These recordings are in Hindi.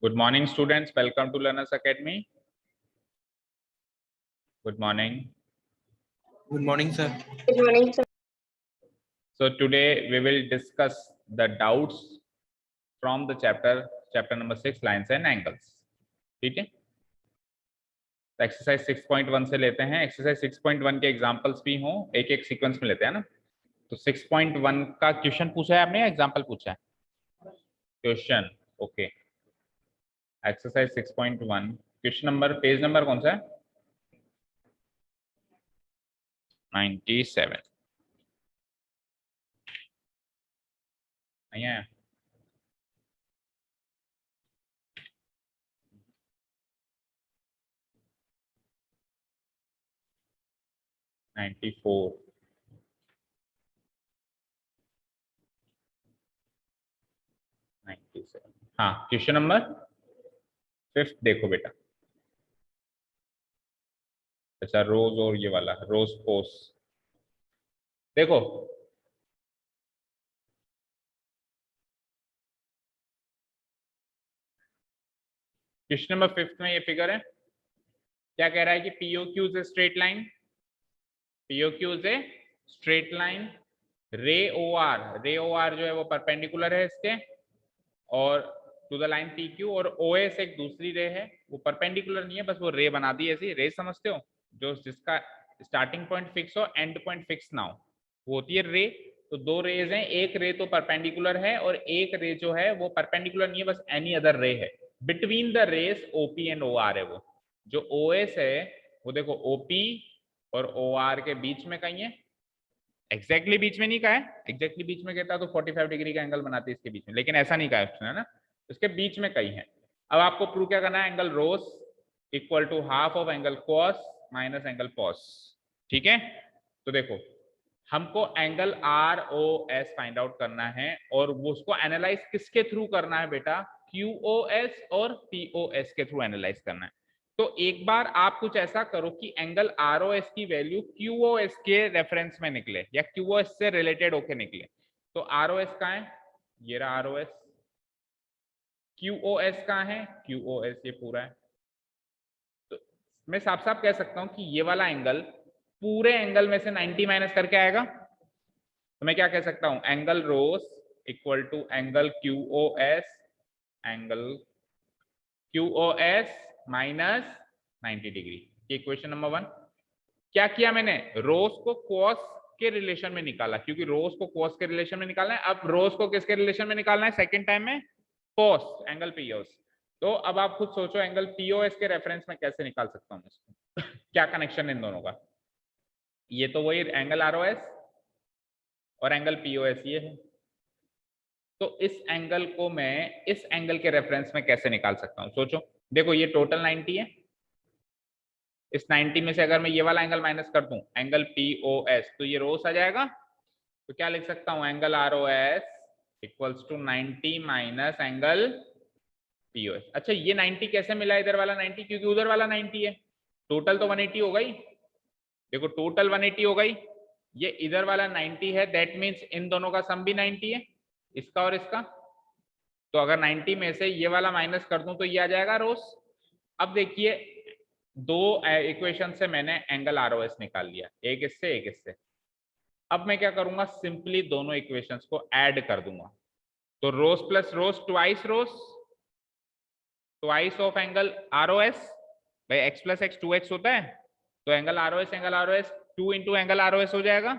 Good morning, students. Welcome to Learners Academy. Good morning. Good morning, sir. Good morning, sir. So today we will discuss the doubts from the chapter number 6, lines and angles. ठीक है? तो एक्सरसाइज 6.1 से लेते हैं. एक्सरसाइज 6.1 के एग्जांपल्स भी हों, एक एक सीक्वेंस में लेते हैं ना. तो 6.1 का क्वेश्चन पूछा है आपने या एग्जांपल पूछा है? Question. Okay. Exercise 6.1 question number, page number कौन सा है? 97. नहीं है? $94. हाँ, क्वेश्चन नंबर 5 देखो बेटा. अच्छा, रोज और ये वाला रोज पोस देखो. क्वेश्चन नंबर 5 में ये फिगर है. क्या कह रहा है कि POQ is a straight line. POQ is a straight line. रे OR जो है वो परपेंडिकुलर है इसके और टू द लाइन PQ, और OS एक दूसरी रे है, वो परपेंडिकुलर नहीं है, बस वो रे बना दी ऐसी. रे समझते हो, जो जिसका स्टार्टिंग पॉइंट फिक्स हो, एंड पॉइंट फिक्स ना हो, वो होती है रे. तो दो रेज हैं, एक रे तो परपेंडिकुलर है और एक रे जो है वो परपेंडिकुलर नहीं है, बस एनी अदर रे है. Between the rays OP and OR है वो. जो OS है वो देखो OP और OR के बीच में कहीं है. एग्जैक्टली बीच में नहीं कहा है. एग्जैक्टली बीच में कहता तो 45 डिग्री का एंगल बनाते इसके बीच में, लेकिन ऐसा नहीं कहा है ना. इसके बीच में कहीं है. अब आपको प्रूव क्या करना है? Angle ROS equal to half of angle QOS minus angle QOS. ठीक है. तो देखो, हमको एंगल ROS फाइंड आउट करना है और वो उसको एनालाइज किसके थ्रू करना है बेटा? QOS और POS के थ्रू एनालाइज करना है. तो एक बार आप कुछ ऐसा करो कि एंगल ROS की वैल्यू QOS के रेफरेंस में निकले या QOS से रिलेटेड होके निकले. तो ROS कहाँ है? ये रहा ROS. QOS कहाँ है? QOS ये पूरा है. तो मैं साफ साफ कह सकता हूं कि ये वाला एंगल पूरे एंगल में से 90 माइनस करके आएगा. तो मैं क्या कह सकता हूं? Angle ROS equal to angle QOS minus 90 degree. ये क्वेश्चन नंबर 1. क्या किया मैंने? रोस को कॉस के रिलेशन में निकाला, क्योंकि रोस को कॉस के रिलेशन में निकालना है. अब रोस को किसके रिलेशन में निकालना है? सेकंड टाइम में कॉस, एंगल POS. तो अब आप खुद सोचो एंगल POS के रेफरेंस में कैसे निकाल सकता हूं इसको. क्या कनेक्शन इन दोनों का? ये तो वही एंगल ROS और एंगल POS ये है. तो इस एंगल को मैं इस एंगल के रेफरेंस में कैसे निकाल सकता हूं? सोचो. देखो, ये टोटल 90 है. इस 90 में से अगर मैं ये वाला एंगल माइनस कर दूं, एंगल POS, तो ये रोस आ जाएगा. तो क्या लिख सकता हूं? Angle ROS equals to 90 minus angle POS. अच्छा, ये 90 कैसे मिला इधर वाला 90? क्योंकि उधर वाला 90 है. टोटल तो 180 हो गई. देखो, टोटल 180 हो गई. ये इधर वाला 90 है, दैट मीन्स इन दोनों का सम भी 90 है, इसका और इसका. तो अगर 90 में से ये वाला माइनस कर दूं तो ये आ जाएगा रोस. अब देखिए, दो इक्वेशन से मैंने एंगल ROS निकाल लिया, एक इससे एक इससे. अब मैं क्या करूंगा? सिंपली दोनों इक्वेशंस को ऐड कर दूंगा. तो ROS plus ROS twice of angle ROS. भाई x प्लस x 2x होता है, तो angle ROS 2 into angle ROS हो जाएगा.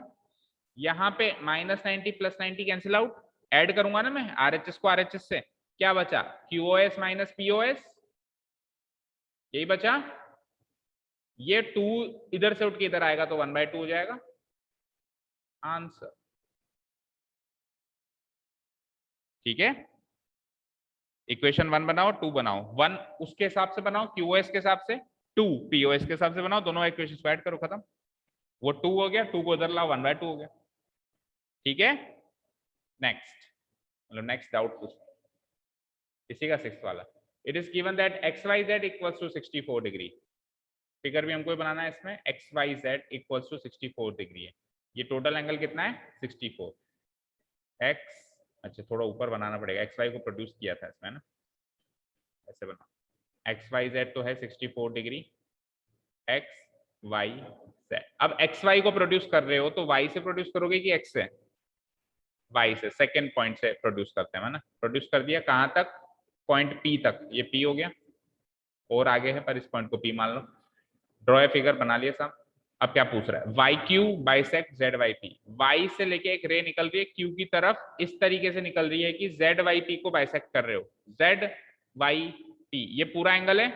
यहाँ पे minus 90 plus 90 cancel out. Add करूंगा ना मैं RHS को RHS से, क्या बचा? QOS माइनस POS, यही बचा. ये 2 इधर से उठ के इधर आएगा तो 1/2 हो जाएगा. आंसर. ठीक है. इक्वेशन 1 बनाओ, 2 बनाओ. 1 उसके हिसाब से बनाओ QOS के हिसाब से, 2 POS के हिसाब से बनाओ. दोनों इक्वेशन को ऐड करो, खत्म. वो 2 हो गया, 2 को उधर लाओ, 1/2 हो गया. ठीक है. नेक्स्ट, मतलब नेक्स्ट डाउट पूछ इसी का 6th वाला. It is given that XYZ equals to 64 degree. Figure भी हमको बनाना है इसमें. XYZ इक्वल्स टू 64 डिग्री है. ये टोटल एंगल कितना है? 64. x, अच्छा थोड़ा ऊपर बनाना पड़ेगा, XY को प्रोड्यूस किया था इसमें ना. ऐसे बना, एक्स वाई जेड तो है 64 डिग्री, एक्स वाई जेड। अब एक्स वाई को प्रोड्यूस कर रहे हो तो वाई से प्रोड्यूस करोगे कि एक्स से? वाई से, सेकेंड पॉइंट से प्रोड्यूस करते हैं ना। प्रोड्यूस कर दिया कहां तक? पॉइंट पी तक, ये पी हो गया, और आगे है पर इस पॉइंट को पी मान लो। ड्रॉ ए फिगर बना लिया सब। अब क्या पूछ रहा है? Y Q bisect Z Y P. Y से लेके एक रे निकल रही है क्यू की तरफ, इस तरीके से निकल रही है कि जेड वाई पी को बाइसेक्ट कर रहे हो। जेड वाई पी ये पूरा एंगल है,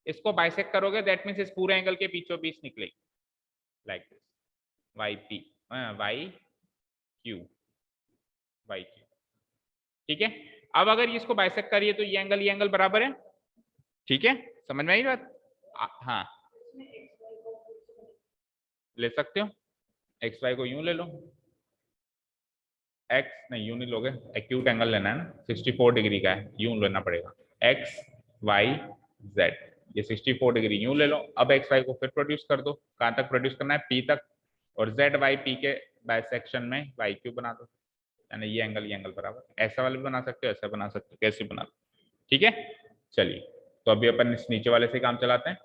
इसको बाइसेक्ट करोगे दैट मीन्स इस पूरे एंगल के बीचों बीच निकलेगी, like this, Y P, Y Q, Y Q. ठीक है, अब अगर ये इसको बाइसेक्ट करिए तो ये एंगल बराबर है। ठीक है, समझ में आई बात? हाँ, ले सकते हो, एक्स वाई को यूं ले लो, एक्स नहीं यूं नहीं लोगे, एक्यूट एंगल लेना है ना, 64 डिग्री का है, यूं लेना पड़ेगा, एक्स वाई जेड, ये 64 डिग्री यूं ले लो। अब एक्स वाई को फिर प्रोड्यूस कर दो, कहां तक प्रोड्यूस करना है? पी तक, और जेड वाई पी के बाइसेक्शन में वाई क्यू बना दो, यानी ये एंगल बराबर। ऐसा वाला भी बना सकते हो, ऐसा बना सकते हो, कैसे बना लो। ठीक है, चलिए तो अभी अपन इस नीचे वाले से काम चलाते हैं।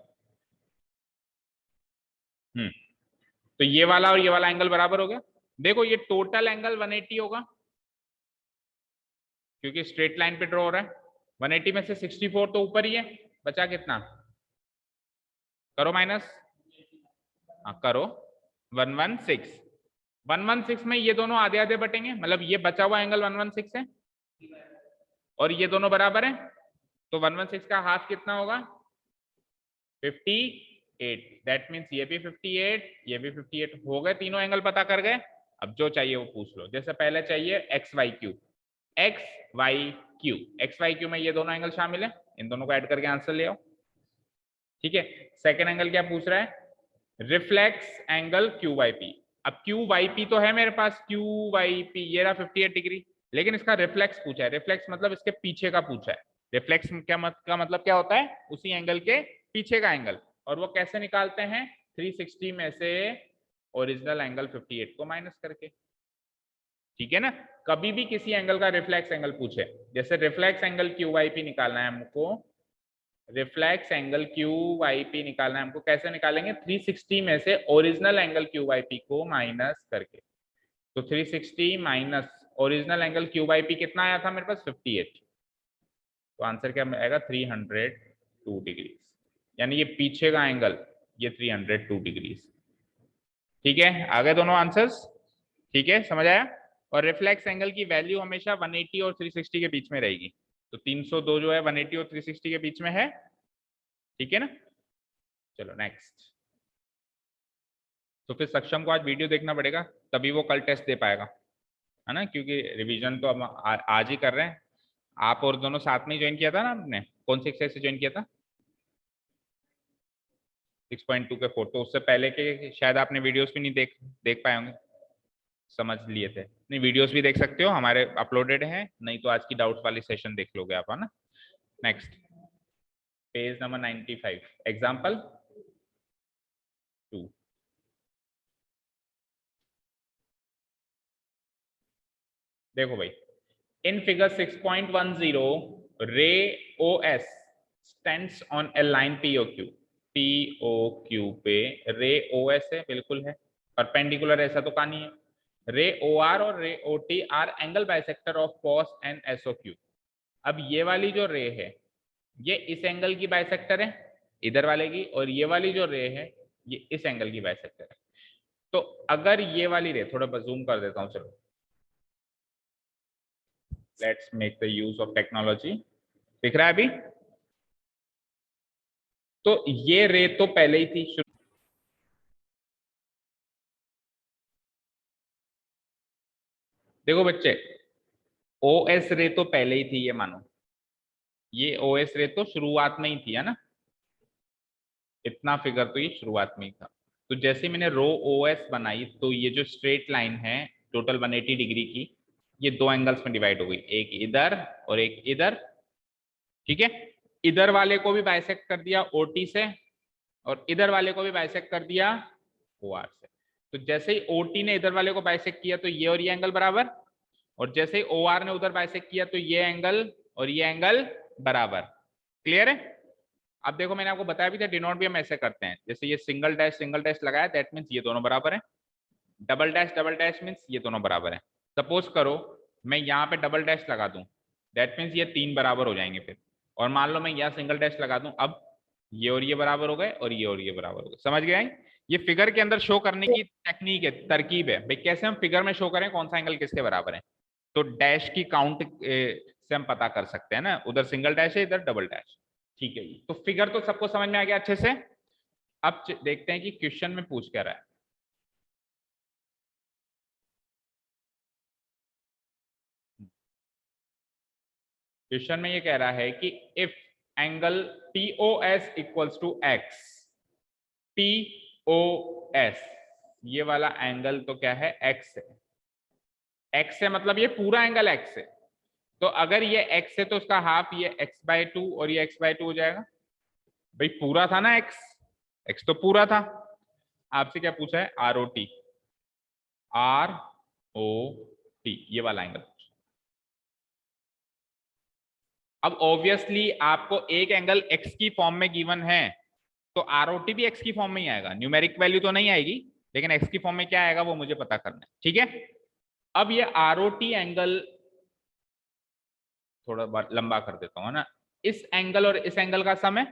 तो ये वाला और ये वाला एंगल बराबर हो गया। देखो ये टोटल एंगल 180 होगा, क्योंकि स्ट्रेट लाइन पे ड्रॉ हो रहा है। 180 में से 64 तो ऊपर ही है, बचा कितना? करो माइनस, हाँ करो, 116। 116 में ये दोनों आधे आधे बटेंगे, मतलब ये बचा हुआ एंगल 116 है और ये दोनों बराबर है, तो 116 का हाफ कितना होगा? 58। दैट मीन्स ये भी 58, ये भी 58 हो गए, तीनों एंगल पता कर गए। अब जो चाहिए वो पूछ लो, जैसे पहले चाहिए X Y Q, X Y Q, X Y Q में ये दोनों एंगल शामिल है, इन दोनों को ऐड करके आंसर ले आओ। ठीक है, सेकेंड एंगल क्या पूछ रहा है? Reflex angle Q Y P. अब क्यू वाई पी तो है मेरे पास, क्यू वाई पी ये रहा 58 डिग्री, लेकिन इसका रिफ्लेक्स पूछा है। रिफ्लेक्स मतलब इसके पीछे का पूछा है। रिफ्लेक्स का मतलब क्या होता है? उसी एंगल के पीछे का एंगल। और वो कैसे निकालते हैं? 360 में से ओरिजिनल एंगल 58 को माइनस करके। ठीक है ना, कभी भी किसी एंगल का रिफ्लेक्स एंगल पूछे, जैसे reflex angle Q Y P निकालना है हमको, reflex angle Q Y P निकालना है हमको, कैसे निकालेंगे? 360 में से original angle Q Y P को माइनस करके। तो 360 minus original angle Q Y P कितना आया था मेरे पास? 58। तो आंसर क्या आएगा? 302 डिग्री, यानी ये पीछे का एंगल, ये 302 डिग्री। ठीक है, आगे दोनों आंसर्स। ठीक है, समझ आया? और रिफ्लेक्स एंगल की वैल्यू हमेशा 180 और 360 के बीच में रहेगी, तो 302 जो है 180 और 360 के बीच में है। ठीक है ना, चलो नेक्स्ट। तो फिर सक्षम को आज वीडियो देखना पड़ेगा, तभी वो कल टेस्ट दे पाएगा, है ना, क्योंकि रिवीजन तो हम आज ही कर रहे हैं। आप और दोनों साथ में ज्वाइन किया था ना आपने? कौन सी एक्सरसाइज से ज्वाइन किया था? 6.2 के 4, तो उससे पहले के शायद आपने वीडियोस भी नहीं देख पाए होंगे, समझ लिए थे। नहीं, वीडियोस भी देख सकते हो, हमारे अपलोडेड हैं, नहीं तो आज की डाउट वाली सेशन देख लोगे आप, है ना। Next, page number 95, example 2। देखो भाई, in figure 6.10 ray O S stands on a line POQ. POQ पे रे ओ एस है, बिल्कुल है, परपेंडिकुलर ऐसा तो कहा नहीं है। रे ओ आर और ray O T R angle bisector of QOS and SO Q. अब ये वाली जो रे है ये इस एंगल की बाइसेक्टर है, इधर वाले की, और ये वाली जो रे है ये इस एंगल की बाइसेक्टर है। तो अगर ये वाली रे, थोड़ा जूम कर देता हूं, चलो, let's make the use of technology. दिख रहा है अभी? तो ये रे तो पहले ही थी शुरू, देखो बच्चे, ओ एस रे तो पहले ही थी, ये मानो, ये ओ एस रे तो शुरुआत में ही थी, है ना, इतना फिगर तो ये शुरुआत में ही था। तो जैसे मैंने रो ओ एस बनाई, तो ये जो स्ट्रेट लाइन है टोटल 180 डिग्री की, ये दो एंगल्स में डिवाइड हो गई, एक इधर और एक इधर। ठीक है, इधर वाले को भी बाइसेक्ट कर दिया ओटी से, और इधर वाले को भी बाइसेक्ट कर दिया ओ आर से। तो जैसे ही ओटी ने इधर वाले को बाइसेक्ट किया तो ये और ये एंगल बराबर, और जैसे ही ओ आर ने उधर बाइसेक्ट किया तो ये एंगल और ये एंगल बराबर। क्लियर है? अब देखो मैंने आपको बताया भी था, डिनोट भी हम ऐसे करते हैं, जैसे ये सिंगल डैश लगाया, दैट मीन्स ये दोनों बराबर है। डबल डैश मीन्स ये दोनों बराबर है। सपोज करो मैं यहाँ पे डबल डैश लगा दूं, दैट मीन्स ये तीन बराबर हो जाएंगे फिर। और मान लो मैं यहाँ सिंगल डैश लगा दूं, अब ये और ये बराबर हो गए और ये बराबर हो गए। समझ गए? ये फिगर के अंदर शो करने की टेक्निक है, तरकीब है भाई, कैसे हम फिगर में शो करें कौन सा एंगल किसके बराबर है। तो डैश की काउंट से हम पता कर सकते हैं ना, उधर सिंगल डैश है इधर डबल डैश। ठीक है जी, तो फिगर तो सबको समझ में आ गया अच्छे से। अब देखते हैं कि क्वेश्चन में पूछ क्या रहा है। क्वेश्चन में ये कह रहा है कि if angle POS equals to X, POS ये वाला एंगल तो क्या है, एक्स है। एक्स है मतलब ये पूरा एंगल एक्स है। तो अगर ये एक्स है तो उसका हाफ ये x/2 और ये x/2 हो जाएगा। भाई पूरा था ना एक्स, एक्स तो पूरा था। आपसे क्या पूछा है, ROT, ROT ये वाला एंगल। अब ऑब्वियसली आपको एक एंगल x की फॉर्म में गिवन है, तो ROT भी x की फॉर्म में ही आएगा, न्यूमेरिक वैल्यू तो नहीं आएगी, लेकिन x की फॉर्म में क्या आएगा वो मुझे पता करना है। ठीक है, अब ये ROT एंगल थोड़ा लंबा कर देता हूं ना, इस एंगल और इस एंगल का सम है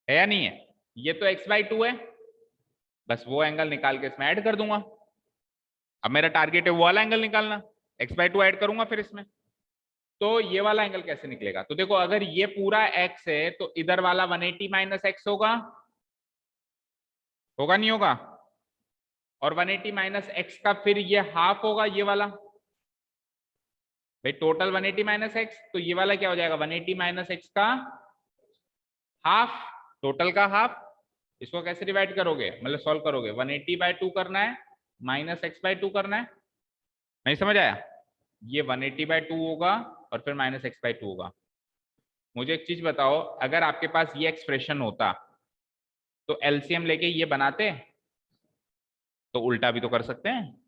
या नहीं है? ये तो x/2 है, बस वो एंगल निकाल के इसमें ऐड कर दूंगा। अब मेरा टारगेट है वो वाला एंगल निकालना, x/2 ऐड करूंगा फिर इसमें। तो ये वाला एंगल कैसे निकलेगा? तो देखो अगर ये पूरा x है तो इधर वाला 180 माइनस एक्स होगा, होगा नहीं होगा? और 180 माइनस एक्स का फिर ये हाफ होगा ये वाला। भाई टोटल 180 माइनस एक्स, तो ये वाला क्या हो जाएगा, 180 माइनस एक्स का हाफ, टोटल का हाफ। इसको कैसे डिवाइड करोगे, मतलब सॉल्व करोगे, 180/2 करना है माइनस x/2 करना है। नहीं समझ आया? ये 180/2 होगा और फिर माइनस x/2 होगा। मुझे एक चीज बताओ, अगर आपके पास ये एक्सप्रेशन होता तो एलसीएम लेके ये बनाते, तो उल्टा भी तो कर सकते हैं,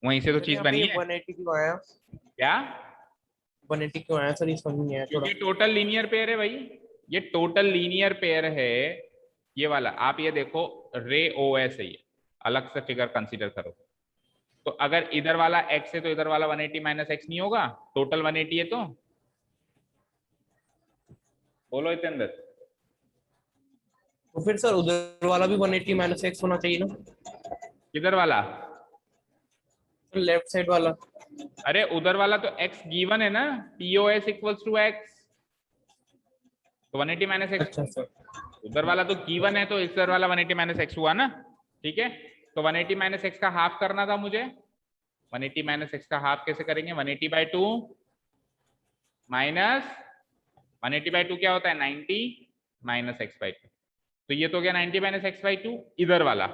वहीं से तो सर चीज यहाँ पे बनी ये है। 180 क्यों आया? क्या? 180 क्यों आया सर, ये समझ नहीं आया थोड़ा। क्योंकि टोटल लीनियर पेयर है भाई, ये टोटल लीनियर पेयर है ये वाला। आप ये देखो रे OS है, ये अलग से फिगर कंसीडर करो। तो अगर इधर वाला x है तो इधर वाला 180 माइनस एक्स नहीं होगा, टोटल 180 है तो बोलो इतने अंदर। तो फिर सर उधर वाला भी 180 माइनस एक्स होना चाहिए ना, किधर वाला? लेफ्ट साइड वाला। अरे उधर वाला तो x गिवन है ना, POS इक्वल्स टू एक्स, तो 180 माइनस एक्स। अच्छा सर। उधर वाला तो गिवन है तो इधर वाला 180 माइनस एक्स हुआ ना। ठीक है, तो 180 माइनस एक्स का हाफ करना था मुझे। 180 माइनस एक्स का हाफ कैसे करेंगे, 180/2 माइनस 180/2 क्या होता है, 90 माइनस x/2। तो ये तो गया 90 माइनस x/2 इधर वाला,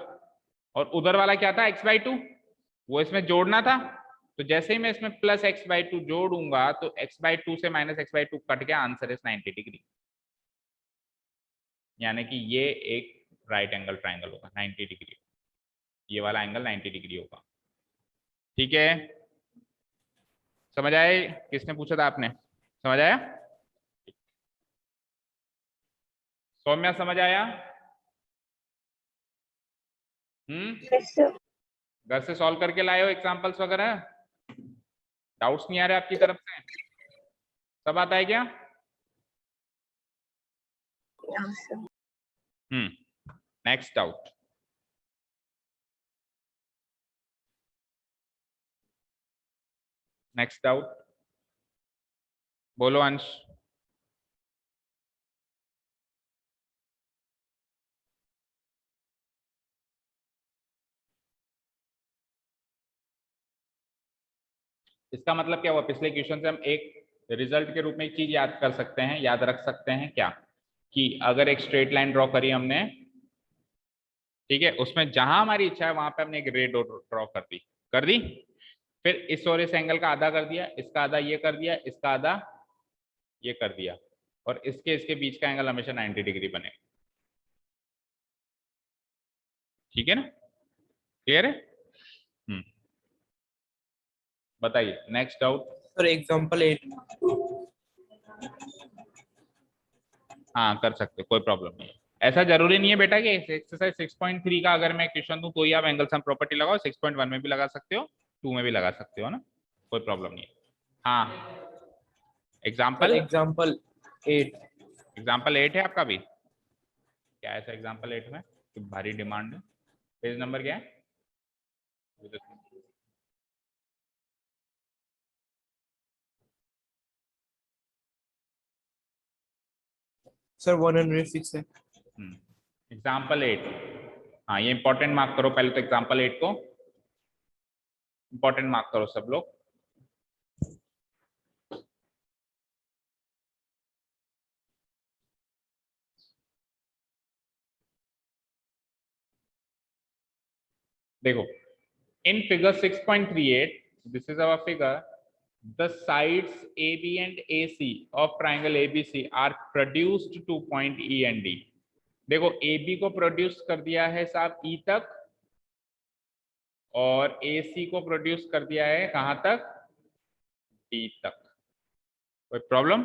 और उधर वाला क्या था, x/2, वो इसमें जोड़ना था। तो जैसे ही मैं इसमें प्लस x/2 जोड़ूंगा तो x/2 से माइनस x/2 कट गया, आंसर इज 90 डिग्री। यानी कि ये एक राइट एंगल ट्राइंगल होगा 90 डिग्री, ये वाला एंगल 90 डिग्री होगा। ठीक है, समझ आए? किसने पूछा था आपने, समझ आया? सौम्या समझ आया? घर से सॉल्व करके लाए हो एग्जांपल्स वगैरह? डाउट्स नहीं आ रहे आपकी तरफ से? सब आता है क्या? Next doubt. नेक्स्ट डाउट बोलो अंश। इसका मतलब क्या हुआ, पिछले क्वेश्चन से हम एक रिजल्ट के रूप में एक चीज याद कर सकते हैं, याद रख सकते हैं क्या, कि अगर एक स्ट्रेट लाइन ड्रॉ करी हमने, ठीक है, उसमें जहां हमारी इच्छा है वहां पे हमने एक रे ड्रॉ कर दी, फिर इस और इस एंगल का आधा कर दिया, इसका आधा ये कर दिया, इसका आधा ये कर दिया, और इसके इसके बीच का एंगल हमेशा 90 डिग्री बनेगा। ठीक है ना, क्लियर है? बताइए नेक्स्ट डाउट। Sir example 8। हाँ कर सकते हो, कोई प्रॉब्लम नहीं है। ऐसा जरूरी नहीं है बेटा कि एक्सरसाइज 6.3 का अगर मैं क्वेश्चन दूं तो ही आप एंगल सम प्रॉपर्टी लगाओ, 6.1 में भी लगा सकते हो, 2 में भी लगा सकते हो ना, कोई प्रॉब्लम नहीं है। हाँ सर एग्जाम्पल, एग्जांपल 8। एग्जाम्पल 8 है आपका भी? क्या है सर एग्जाम्पल 8 में? तो भारी डिमांड है। पेज नंबर क्या है? सर 106 है। एग्जाम्पल 8, हाँ ये इंपॉर्टेंट मार्क करो पहले तो, एग्जाम्पल 8 को इंपॉर्टेंट मार्क करो सब लोग। देखो in figure 6.38, this is our figure, the sides AB and AC of triangle ABC are produced to point E and D। देखो AB को प्रोड्यूस कर दिया है साहब E तक, और AC को प्रोड्यूस कर दिया है कहां तक? D तक। कोई प्रॉब्लम?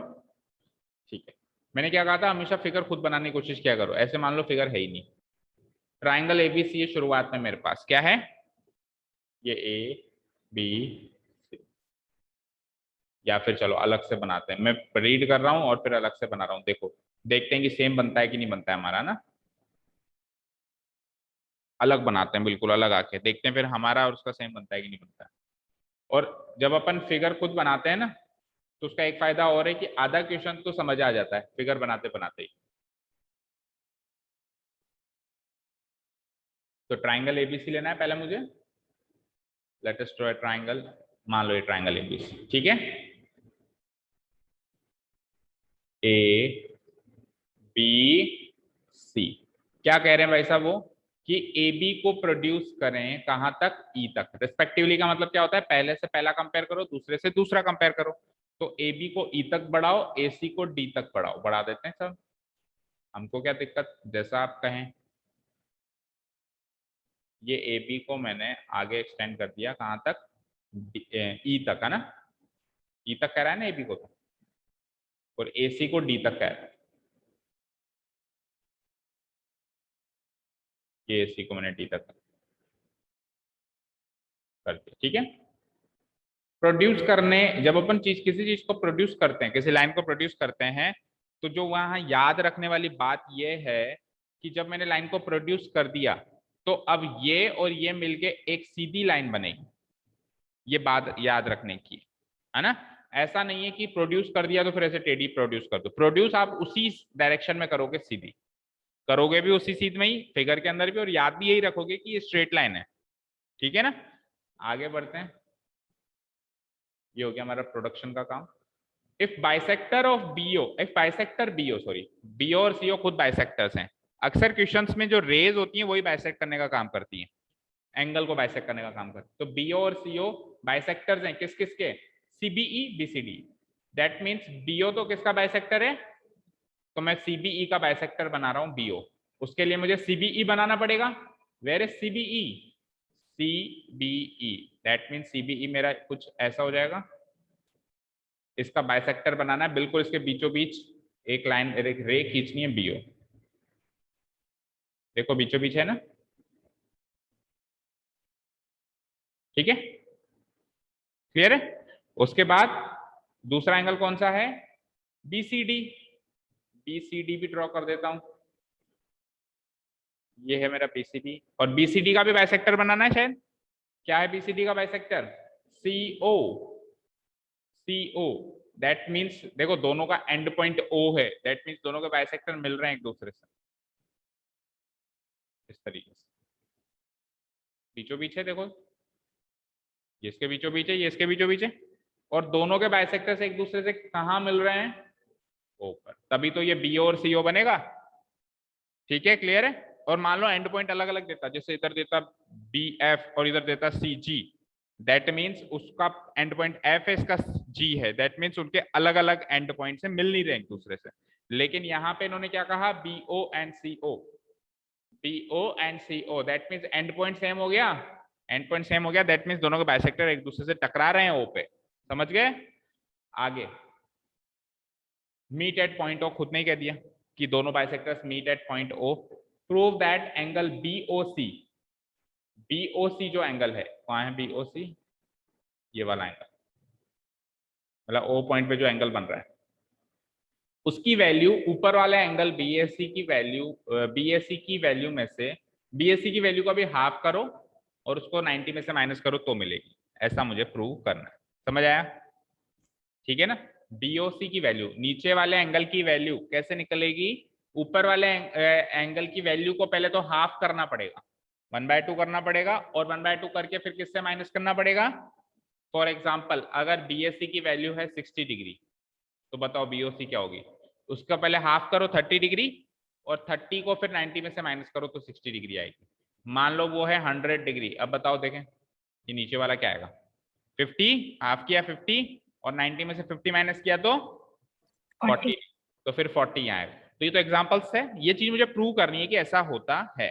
ठीक है, मैंने क्या कहा था, हमेशा फिगर खुद बनाने की कोशिश किया करो, ऐसे मान लो फिगर है ही नहीं। ट्राइंगल एबीसी है शुरुआत में मेरे पास, क्या है ये? ए बी, या फिर चलो अलग से बनाते हैं, मैं रीड कर रहा हूं और फिर अलग से बना रहा हूं। देखो देखते हैं कि सेम बनता है कि नहीं बनता है हमारा ना। अलग बनाते हैं, बिल्कुल अलग आके देखते हैं फिर हमारा और उसका सेम बनता है कि नहीं बनता है। और जब अपन फिगर खुद बनाते हैं ना, तो उसका एक फायदा और है कि आधा क्वेश्चन तो समझ आ जाता है फिगर बनाते बनाते ही। तो ट्राइंगल एबीसी लेना है पहले मुझे। Let us draw a triangle, मान लो ये ट्राइंगल एबीसी, ठीक है। ए बी सी, क्या कह रहे हैं भाई साहब वो, कि ए बी को प्रोड्यूस करें कहां तक? ई तक। रिस्पेक्टिवली का मतलब क्या होता है? पहले से पहला कंपेयर करो, दूसरे से दूसरा कंपेयर करो। तो ए बी को ई तक बढ़ाओ, ए सी को डी तक बढ़ाओ, बढ़ा देते हैं सब, हमको क्या दिक्कत, जैसा आप कहें। ये ए बी को मैंने आगे एक्सटेंड कर दिया कहां तक? ई तक, है ना? ई तक कह रहा है ना ए बी को तो, और ए सी को डी तक कह रहा है। ये ए सी को मैंने डी तक कर दिया, ठीक है। प्रोड्यूस करने, जब अपन किसी चीज को प्रोड्यूस करते हैं, किसी लाइन को प्रोड्यूस करते हैं, तो जो वहां याद रखने वाली बात यह है कि जब मैंने लाइन को प्रोड्यूस कर दिया, तो अब ये और ये मिलके एक सीधी लाइन बनेगी। ये बात याद रखने की है ना। ऐसा नहीं है कि प्रोड्यूस कर दिया तो फिर ऐसे टेढ़ी प्रोड्यूस कर दो। प्रोड्यूस आप उसी डायरेक्शन में करोगे, सीधी करोगे भी उसी सीध में ही, फिगर के अंदर भी, और याद भी यही रखोगे कि ये स्ट्रेट लाइन है, ठीक है ना। आगे बढ़ते हैं, ये हो गया हमारा प्रोडक्शन का काम। If bisector of BO, if bisector BO, sorry, BO और सीओ खुद बाइसेक्टर्स हैं। अक्सर क्वेश्चंस में जो रेज होती हैं वही बाइसेक्ट करने का काम करती हैं, एंगल को बाइसेक्ट करने का काम करती है। तो बीओ और सीओ बाइसेक्टर्स हैं, किस किस के? CBE BCD. That means BO तो किसका बाइसेक्टर है? तो मैं सीबीई का बाइसेक्टर बना रहा हूं बीओ। उसके लिए मुझे सीबीई बनाना पड़ेगा। Where is CBE? CBE, that means CBE मेरा कुछ ऐसा हो जाएगा। इसका बाइसेक्टर बनाना है, बिल्कुल इसके बीचों बीच एक लाइन, एक रे खींचनी है बीओ। देखो बीचों बीच है ना, ठीक है, क्लियर है। उसके बाद दूसरा एंगल कौन सा है? बीसीडी। बीसीडी भी ड्रॉ कर देता हूं, ये है मेरा बीसीडी। और बीसीडी का भी बाइसेक्टर बनाना है शायद। क्या है बीसीडी का bisector? CO. CO, that means देखो दोनों का एंड पॉइंट ओ है, दैट मीन्स दोनों के बाइसेक्टर मिल रहे हैं एक दूसरे से, इस तरीके से बीचों बीच है। देखो ये इसके बीचों बीच है, ये इसके बीचों बीच है, और दोनों के बाइसेक्टर से एक दूसरे से कहां मिल रहे हैं? ऊपर, तभी तो ये बीओ और सीओ बनेगा, ठीक है, क्लियर है। और मान लो एंड पॉइंट अलग अलग देता, जैसे इधर देता बी एफ और इधर देता सी जी, दैट मीन्स उसका एंड पॉइंट एफ है, इसका जी है, दैट मीन्स उनके अलग अलग एंड पॉइंट से मिल नहीं रहे एक दूसरे से। लेकिन यहाँ पे इन्होंने क्या कहा? BO and CO, BO and CO, that means end point same हो गया। एंड पॉइंट सेम हो गया, दैट मीन्स दोनों के बाइसेक्टर एक दूसरे से टकरा रहे हैं ओ पे, समझ गए। आगे मीट एट पॉइंट ओ खुद नहीं कह दिया, कि दोनों bisectors meet at point O, prove that angle BOC, BOC जो एंगल है, कहाँ है बीओसी, ये वाला एंगल, मतलब ओ पॉइंट पे जो एंगल बन रहा है उसकी वैल्यू ऊपर वाले एंगल बीएससी की वैल्यू, बीएससी की वैल्यू में से बीएससी की वैल्यू का भी हाफ करो और उसको 90 में से माइनस करो तो मिलेगी, ऐसा मुझे प्रूव करना है। समझ आया? ठीक है ना। बीओसी की वैल्यू, नीचे वाले एंगल की वैल्यू कैसे निकलेगी, ऊपर वाले एंगल की वैल्यू को पहले तो हाफ करना पड़ेगा, 1/2 करना पड़ेगा, और 1/2 करके फिर किससे माइनस करना पड़ेगा। फॉर एग्जाम्पल अगर बीएससी की वैल्यू है 60 डिग्री, तो बताओ बीओसी क्या होगी, उसका पहले हाफ करो 30 डिग्री, और 30 को फिर 90 में से माइनस करो तो 60 डिग्री आएगी। मान लो वो है 100 डिग्री, अब बताओ देखें ये नीचे वाला क्या आएगा, 50, हाफ किया 50 और 90 में से 50 माइनस किया तो 40, तो फिर 40 यहाँ आएगा। तो ये तो एग्जांपल्स है, ये चीज मुझे प्रूव करनी है कि ऐसा होता है।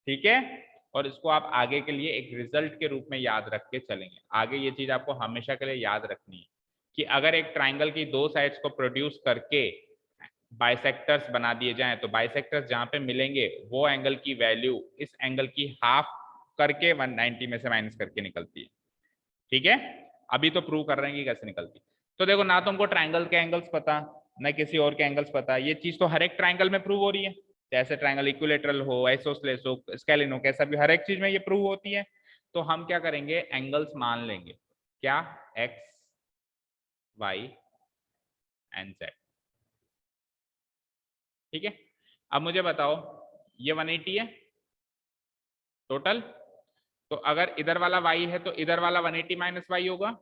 ठीक है, और इसको आप आगे के लिए एक रिजल्ट के रूप में याद रख के चलेंगे। आगे ये चीज आपको हमेशा के लिए याद रखनी है कि अगर एक ट्राइंगल की दो साइड्स को प्रोड्यूस करके बाइसेक्टर्स बना दिए जाएं तो बाइसेक्टर्स जहां पे मिलेंगे वो एंगल की वैल्यू इस एंगल की हाफ करके 190 में से माइनस करके निकलती है। ठीक है, अभी तो प्रूव कर रहे हैं कि कैसे निकलती। तो देखो ना तुमको ट्राइंगल के एंगल्स पता ना किसी और के एंगल्स पता, ये चीज तो हर एक ट्राइंगल में प्रूव हो रही है, जैसे ट्राइंगल इक्विलेटरल हो, आइसोसेलेस हो, स्केलिन हो, कैसा भी हर एक चीज में ये प्रूव होती है। तो हम क्या करेंगे, एंगल्स मान लेंगे, क्या, एक्स वाई एंड जेड। ठीक है, अब मुझे बताओ ये 180 है टोटल, तो अगर इधर वाला y है तो इधर वाला 180 माइनस वाई होगा,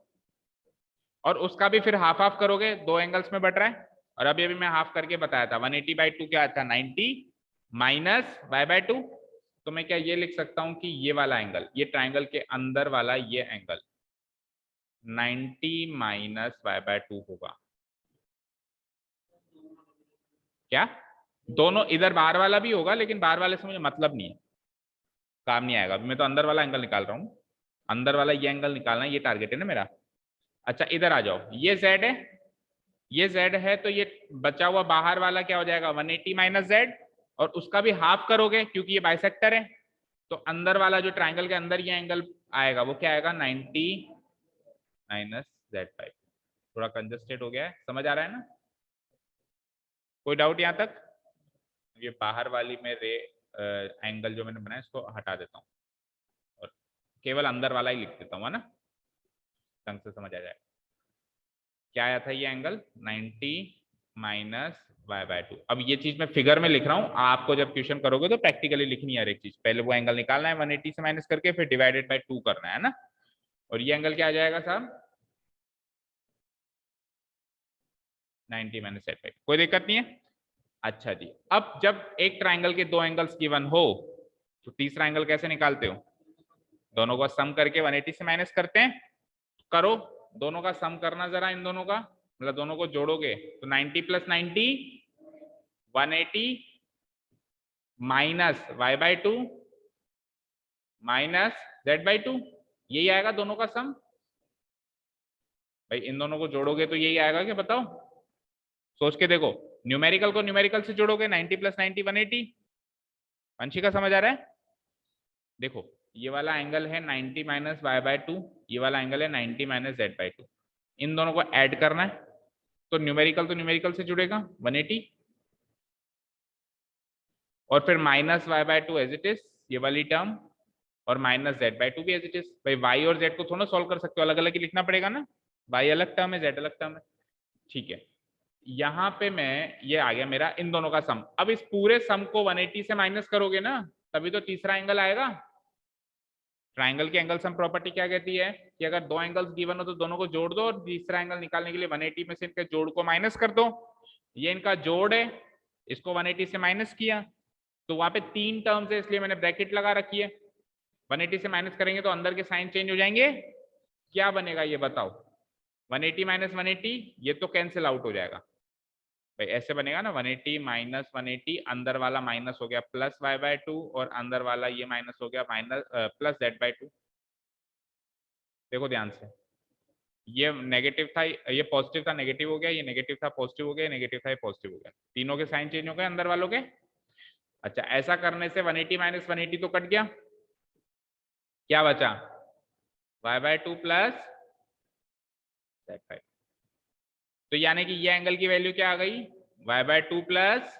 और उसका भी फिर हाफ हाफ करोगे, दो एंगल्स में बट रहा है। और अभी अभी मैं हाफ करके बताया था 180/2 क्या था, 90 माइनस y/2। तो मैं क्या ये लिख सकता हूं कि ये वाला एंगल, ये ट्राइंगल के अंदर वाला ये एंगल 90 माइनस y/2 होगा। क्या, दोनों इधर बाहर वाला भी होगा, लेकिन बाहर वाले से मुझे मतलब नहीं है, काम नहीं आएगा। मैं तो अंदर वाला एंगल निकाल रहा हूँ, अंदर वाला ये एंगल निकालना है, ये टारगेट है ना मेरा। अच्छा इधर आ जाओ, ये z है, ये z है, तो ये बचा हुआ बाहर वाला क्या हो जाएगा 180 माइनस z, और उसका भी हाफ करोगे क्योंकि ये बाइसेक्टर है, तो अंदर वाला जो ट्राइंगल के अंदर ये एंगल आएगा वो क्या आएगा 90 माइनस z5। थोड़ा कंजस्टेड हो गया है, समझ आ रहा है ना, कोई डाउट यहाँ तक। ये बाहर वाली में रे एंगल जो मैंने बनाया इसको हटा देता हूँ और केवल अंदर वाला ही लिख देता हूँ, है ना, ढंग से समझ आ जाएगा। क्या आया था ये एंगल 90 माइनस y/2। अब ये चीज मैं फिगर में लिख रहा हूँ, आपको जब क्वेश्चन करोगे तो प्रैक्टिकली लिखनी है हर एक चीज, पहले वो एंगल निकालना है 180 से माइनस करके, फिर डिवाइडेड बाय 2 करना है ना। और ये एंगल क्या आ जाएगा साहब 90 माइनस z/5, कोई दिक्कत नहीं है। अच्छा जी, अब जब एक ट्राइंगल के दो एंगल्स गिवन हो तो तीसरा एंगल कैसे निकालते हो, दोनों को सम करके 180 से माइनस करते हैं। करो, दोनों का सम करना जरा, इन दोनों का मतलब दोनों को जोड़ोगे तो 90 plus 90 180 minus y/2 minus z/2, यही आएगा दोनों का सम। भाई इन दोनों को जोड़ोगे तो यही आएगा क्या, बताओ, सोच के देखो। न्यूमेरिकल को न्यूमेरिकल से जोड़ोगे 90 प्लस 90 180। वंशी का समझ आ रहा है? देखो ये वाला एंगल है 90 माइनस y/2, ये वाला एंगल है 90 माइनस z/2, इन दोनों को ऐड करना है तो न्यूमेरिकल से जुड़ेगा 180, और फिर minus y/2 as it is, ये वाली टर्म, और माइनस z/2 भी एज इट इज। भाई y और z को थोड़ा सॉल्व कर सकते हो, अलग अलग ही लिखना पड़ेगा ना, y अलग टर्म है z अलग टर्म है। ठीक है, यहाँ पे मैं ये आ गया मेरा इन दोनों का सम। अब इस पूरे सम को 180 से माइनस करोगे ना तभी तो तीसरा एंगल आएगा। ट्राइंगल की एंगल सम प्रॉपर्टी क्या कहती है कि अगर दो एंगल्स गिवन हो तो दोनों को जोड़ दो, और तीसरा एंगल निकालने के लिए 180 में से इनके जोड़ को माइनस कर दो। ये इनका जोड़ है, इसको 180 से माइनस किया तो वहां पे तीन टर्म्स है इसलिए मैंने ब्रैकेट लगा रखी है। 180 से माइनस करेंगे तो अंदर के साइन चेंज हो जाएंगे, क्या बनेगा ये बताओ, 180 माइनस 180 ये तो कैंसिल आउट हो जाएगा। भाई ऐसे बनेगा ना 180 माइनस 180, अंदर वाला माइनस हो गया प्लस y/2, और अंदर वाला ये माइनस हो गया माइनस प्लस z/2। देखो ध्यान से, ये नेगेटिव था, ये पॉजिटिव था, नेगेटिव हो गया, ये नेगेटिव था, पॉजिटिव हो गया, नेगेटिव था, ये पॉजिटिव हो गया, तीनों के साइन चेंज हो गए अंदर वालों के। अच्छा, ऐसा करने से 180 माइनस 180 तो कट गया, क्या बचा y/2 प्लस z5। तो यानी कि ये एंगल की वैल्यू क्या आ गई, y/2 प्लस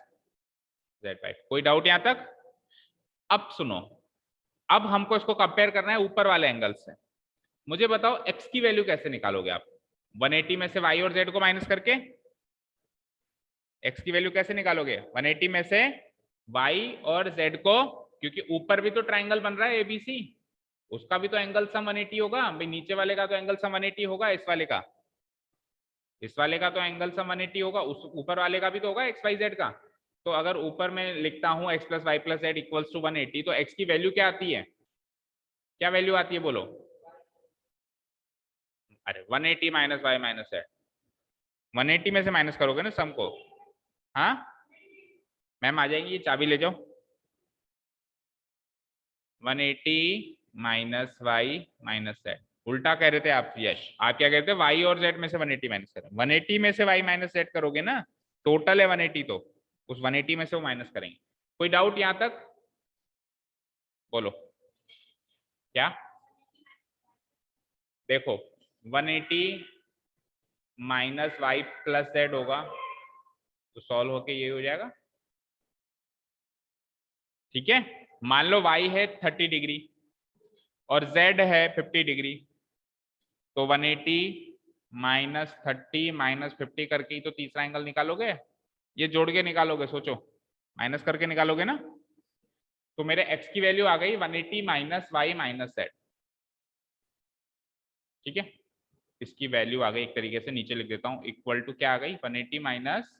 z5। कोई डाउट यहां तक? अब सुनो, अब हमको इसको कंपेयर करना है ऊपर वाले एंगल से। मुझे बताओ x की वैल्यू कैसे निकालोगे आप, 180 में से y और z को माइनस करके x की वैल्यू कैसे निकालोगे, 180 में से y और z को, क्योंकि ऊपर भी तो ट्राइंगल बन रहा है एबीसी, उसका भी तो एंगल सम 180 होगा भाई, नीचे वाले का तो एंगल सम 180 होगा, इस वाले का तो एंगल सम 180 होगा, उस ऊपर वाले का भी तो होगा एक्स वाई जेड का। तो अगर ऊपर में लिखता हूं x plus Y plus Z equals to 180, तो x की वैल्यू क्या आती है, क्या वैल्यू आती है बोलो, अरे 180 माइनस वाई माइनस जेड, 180 में से माइनस करोगे ना सम को। हाँ मैम आ जाएगी, ये चाबी ले जाओ। 180 माइनस वाई माइनस जेड, उल्टा कह रहे थे आप, यश आप क्या कहते हैं, वाई और जेड में से 180 माइनस करें, 180 में से वाई माइनस जेड करोगे ना, टोटल है 180, तो उस 180 में से वो माइनस करेंगे। कोई डाउट यहां तक, बोलो क्या। देखो 180 माइनस वाई प्लस जेड होगा, तो सॉल्व होके ये हो जाएगा, ठीक है। मान लो y है 30 डिग्री और z है 50 डिग्री, तो 180 माइनस 30 माइनस 50 करके ही तो तीसरा एंगल निकालोगे, ये जोड़ के निकालोगे, सोचो माइनस करके निकालोगे ना। तो मेरे x की वैल्यू आ गई 180 माइनस वाई माइनस जेड, ठीक है। इसकी वैल्यू आ गई, एक तरीके से नीचे लिख देता हूं, इक्वल टू क्या आ गई, 180 माइनस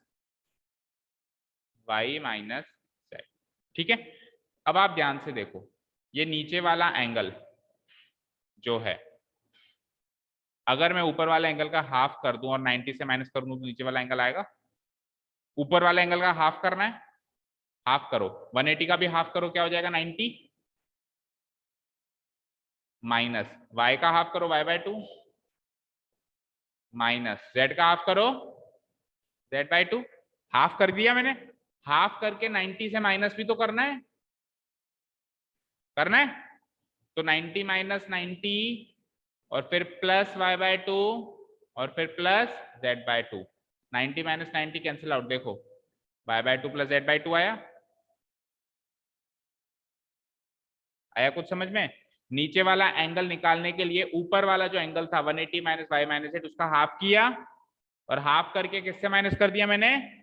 वाई माइनस जेड, ठीक है। अब आप ध्यान से देखो, ये नीचे वाला एंगल जो है, अगर मैं ऊपर वाले एंगल का हाफ कर दूं और 90 से माइनस कर दूं तो नीचे वाला एंगल आएगा। ऊपर वाले एंगल का हाफ करना है, हाफ करो, 180 का भी हाफ करो, क्या हो जाएगा 90, माइनस y का हाफ करो y/2, माइनस z का हाफ करो z/2। हाफ कर दिया मैंने, हाफ करके 90 से माइनस भी तो करना है। तो 90 माइनस 90 और फिर प्लस y/2 और फिर plus z/2, 90 minus 90 cancel out, देखो y/2 प्लस z/2 आया कुछ समझ में। नीचे वाला एंगल निकालने के लिए ऊपर वाला जो एंगल था 180 माइनस वाई माइनस जेड, उसका हाफ किया और हाफ करके किससे माइनस कर दिया मैंने,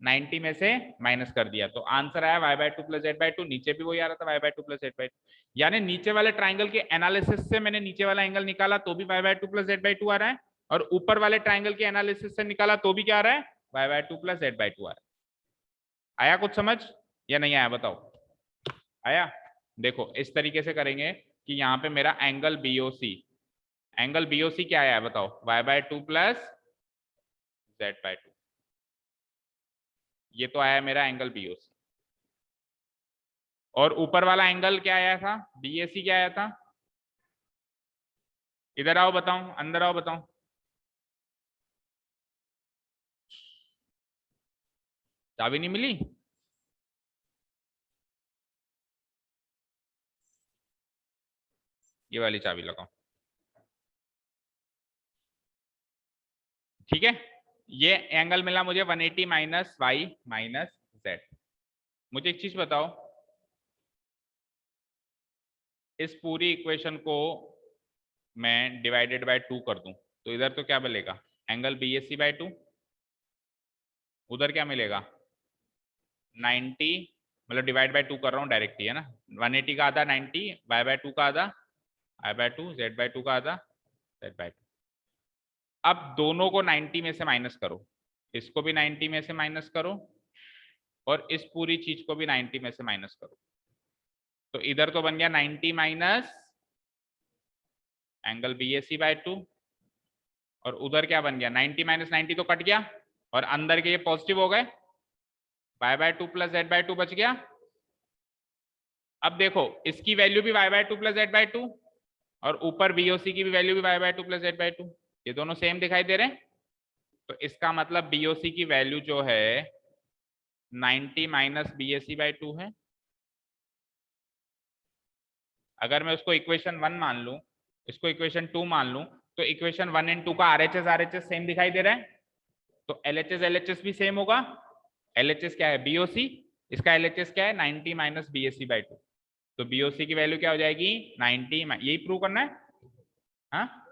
90 में से माइनस कर दिया, तो आंसर आया y/2 प्लस z/2। नीचे भी वही आ रहा था y/2 प्लस z/2, यानी नीचे वाले ट्राइंगल के एनालिसिस से मैंने नीचे वाला एंगल निकाला तो भी y/2 प्लस z/2 आ रहा है, और ऊपर वाले ट्राइंगल के एनालिसिस से निकाला तो भी क्या आ रहा है, y/2 प्लस z/2 आ रहा है। आया कुछ समझ या नहीं आया बताओ, आया। देखो इस तरीके से करेंगे कि यहाँ पे मेरा एंगल BOC क्या आया बताओ, y/2 प्लस z/2, ये तो आया मेरा एंगल BOC। और ऊपर वाला एंगल क्या आया था, BAC क्या आया था, इधर आओ बताओ, अंदर आओ बताओ, चाबी नहीं मिली, ये वाली चाबी लगाओ, ठीक है। ये एंगल मिला मुझे 180 माइनस वाई माइनस जेड। मुझे एक चीज बताओ, इस पूरी इक्वेशन को मैं डिवाइडेड बाय 2 कर दूं तो इधर तो क्या मिलेगा, एंगल BAC/2, उधर क्या मिलेगा 90, मतलब डिवाइड बाय 2 कर रहा हूँ डायरेक्टली, है ना, 180 का आधा 90, y/2 का आधा i/2, z/2 का आधा z/2। अब दोनों को 90 में से माइनस करो, इसको भी 90 में से माइनस करो और इस पूरी चीज को भी 90 में से माइनस करो, तो इधर तो बन गया 90 माइनस एंगल BAC/2, और उधर क्या बन गया 90 माइनस 90 तो कट गया और अंदर के ये पॉजिटिव हो गए, y/2 प्लस z/2 बच गया। अब देखो इसकी वैल्यू भी y/2 प्लस z/2 और ऊपर BOC की भी वैल्यू भी y/2 प्लस z/2, ये दोनों सेम दिखाई दे रहे हैं, तो इसका मतलब बीओसी की वैल्यू जो है 90 माइनस बीएसी बाई 2 है। अगर मैं उसको इक्वेशन 1 मान लूं, इसको इक्वेशन 2 मान लूं, तो इक्वेशन 1 एंड 2 का आरएचएस सेम दिखाई दे रहा है, तो एलएचएस भी सेम होगा। एलएचएस क्या है? बीओसी, इसका एलएचएस क्या है? 90 माइनस बीएसी बाई 2। तो बीओसी की वैल्यू क्या हो जाएगी? 90। यही प्रूव करना है, हाँ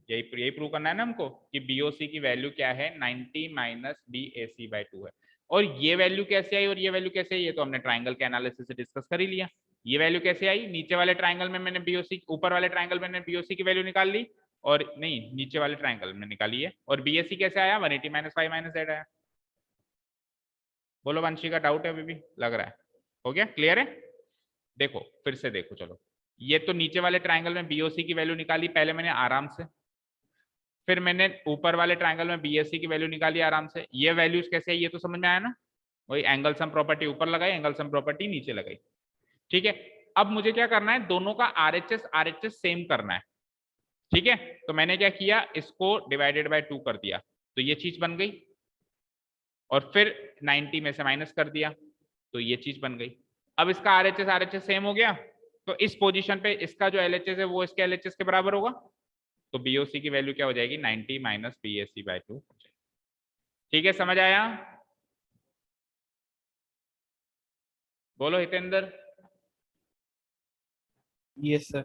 यही प्रूव करना है ना हमको कि बीओसी की वैल्यू क्या है? 90 माइनस बीएसी बाई 2 है। और ये वैल्यू कैसे आई और ये वैल्यू कैसे आई, ये तो हमने ट्राइंगल के एनालिसिस से डिस्कस कर ही लिया। ये वैल्यू कैसे आई? नीचे वाले ट्राइंगल में मैंने बीओसी, ऊपर वाले ट्राइंगल में मैंने बीओसी की वैल्यू निकाल ली, और नहीं नीचे वाले ट्राइंगल में निकाली है। और बीएसी कैसे आया? 180 माइनस 5 माइनस जेड आया। बोलो वंशी का डाउट है अभी भी लग रहा है? हो गया क्लियर है? देखो फिर से देखो, चलो ये तो नीचे वाले ट्राइंगल में बीओसी की वैल्यू निकाली पहले मैंने आराम से, फिर मैंने ऊपर वाले ट्राइंगल में बीएससी की वैल्यू निकाली आराम से। ये वैल्यूज कैसे है ये तो समझ में आया ना? वही एंगल सम प्रॉपर्टी ऊपर लगाई, एंगल सम प्रॉपर्टी नीचे लगाई। ठीक है, अब मुझे क्या करना है? दोनों का आरएचएस सेम करना है। ठीक है, तो मैंने क्या किया? इसको डिवाइडेड बाय 2 कर दिया, तो ये चीज बन गई, और फिर 90 में से माइनस कर दिया, तो ये चीज बन गई। अब इसका आरएचएस सेम हो गया, तो इस पोजीशन पे इसका जो एलएचएस है वो इसके एलएचएस के बराबर होगा, तो बीओसी की वैल्यू क्या हो जाएगी? 90 माइनस बीएससी बाई 2। ठीक है, समझ आया? बोलो हितेंद्र। Yes sir.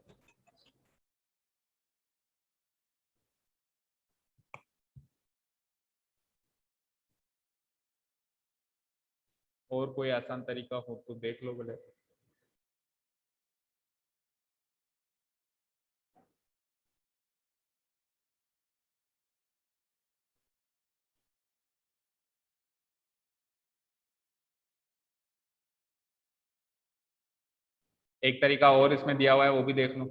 और कोई आसान तरीका हो तो देख लो बोले। एक तरीका और इसमें दिया हुआ है, वो भी देख लो।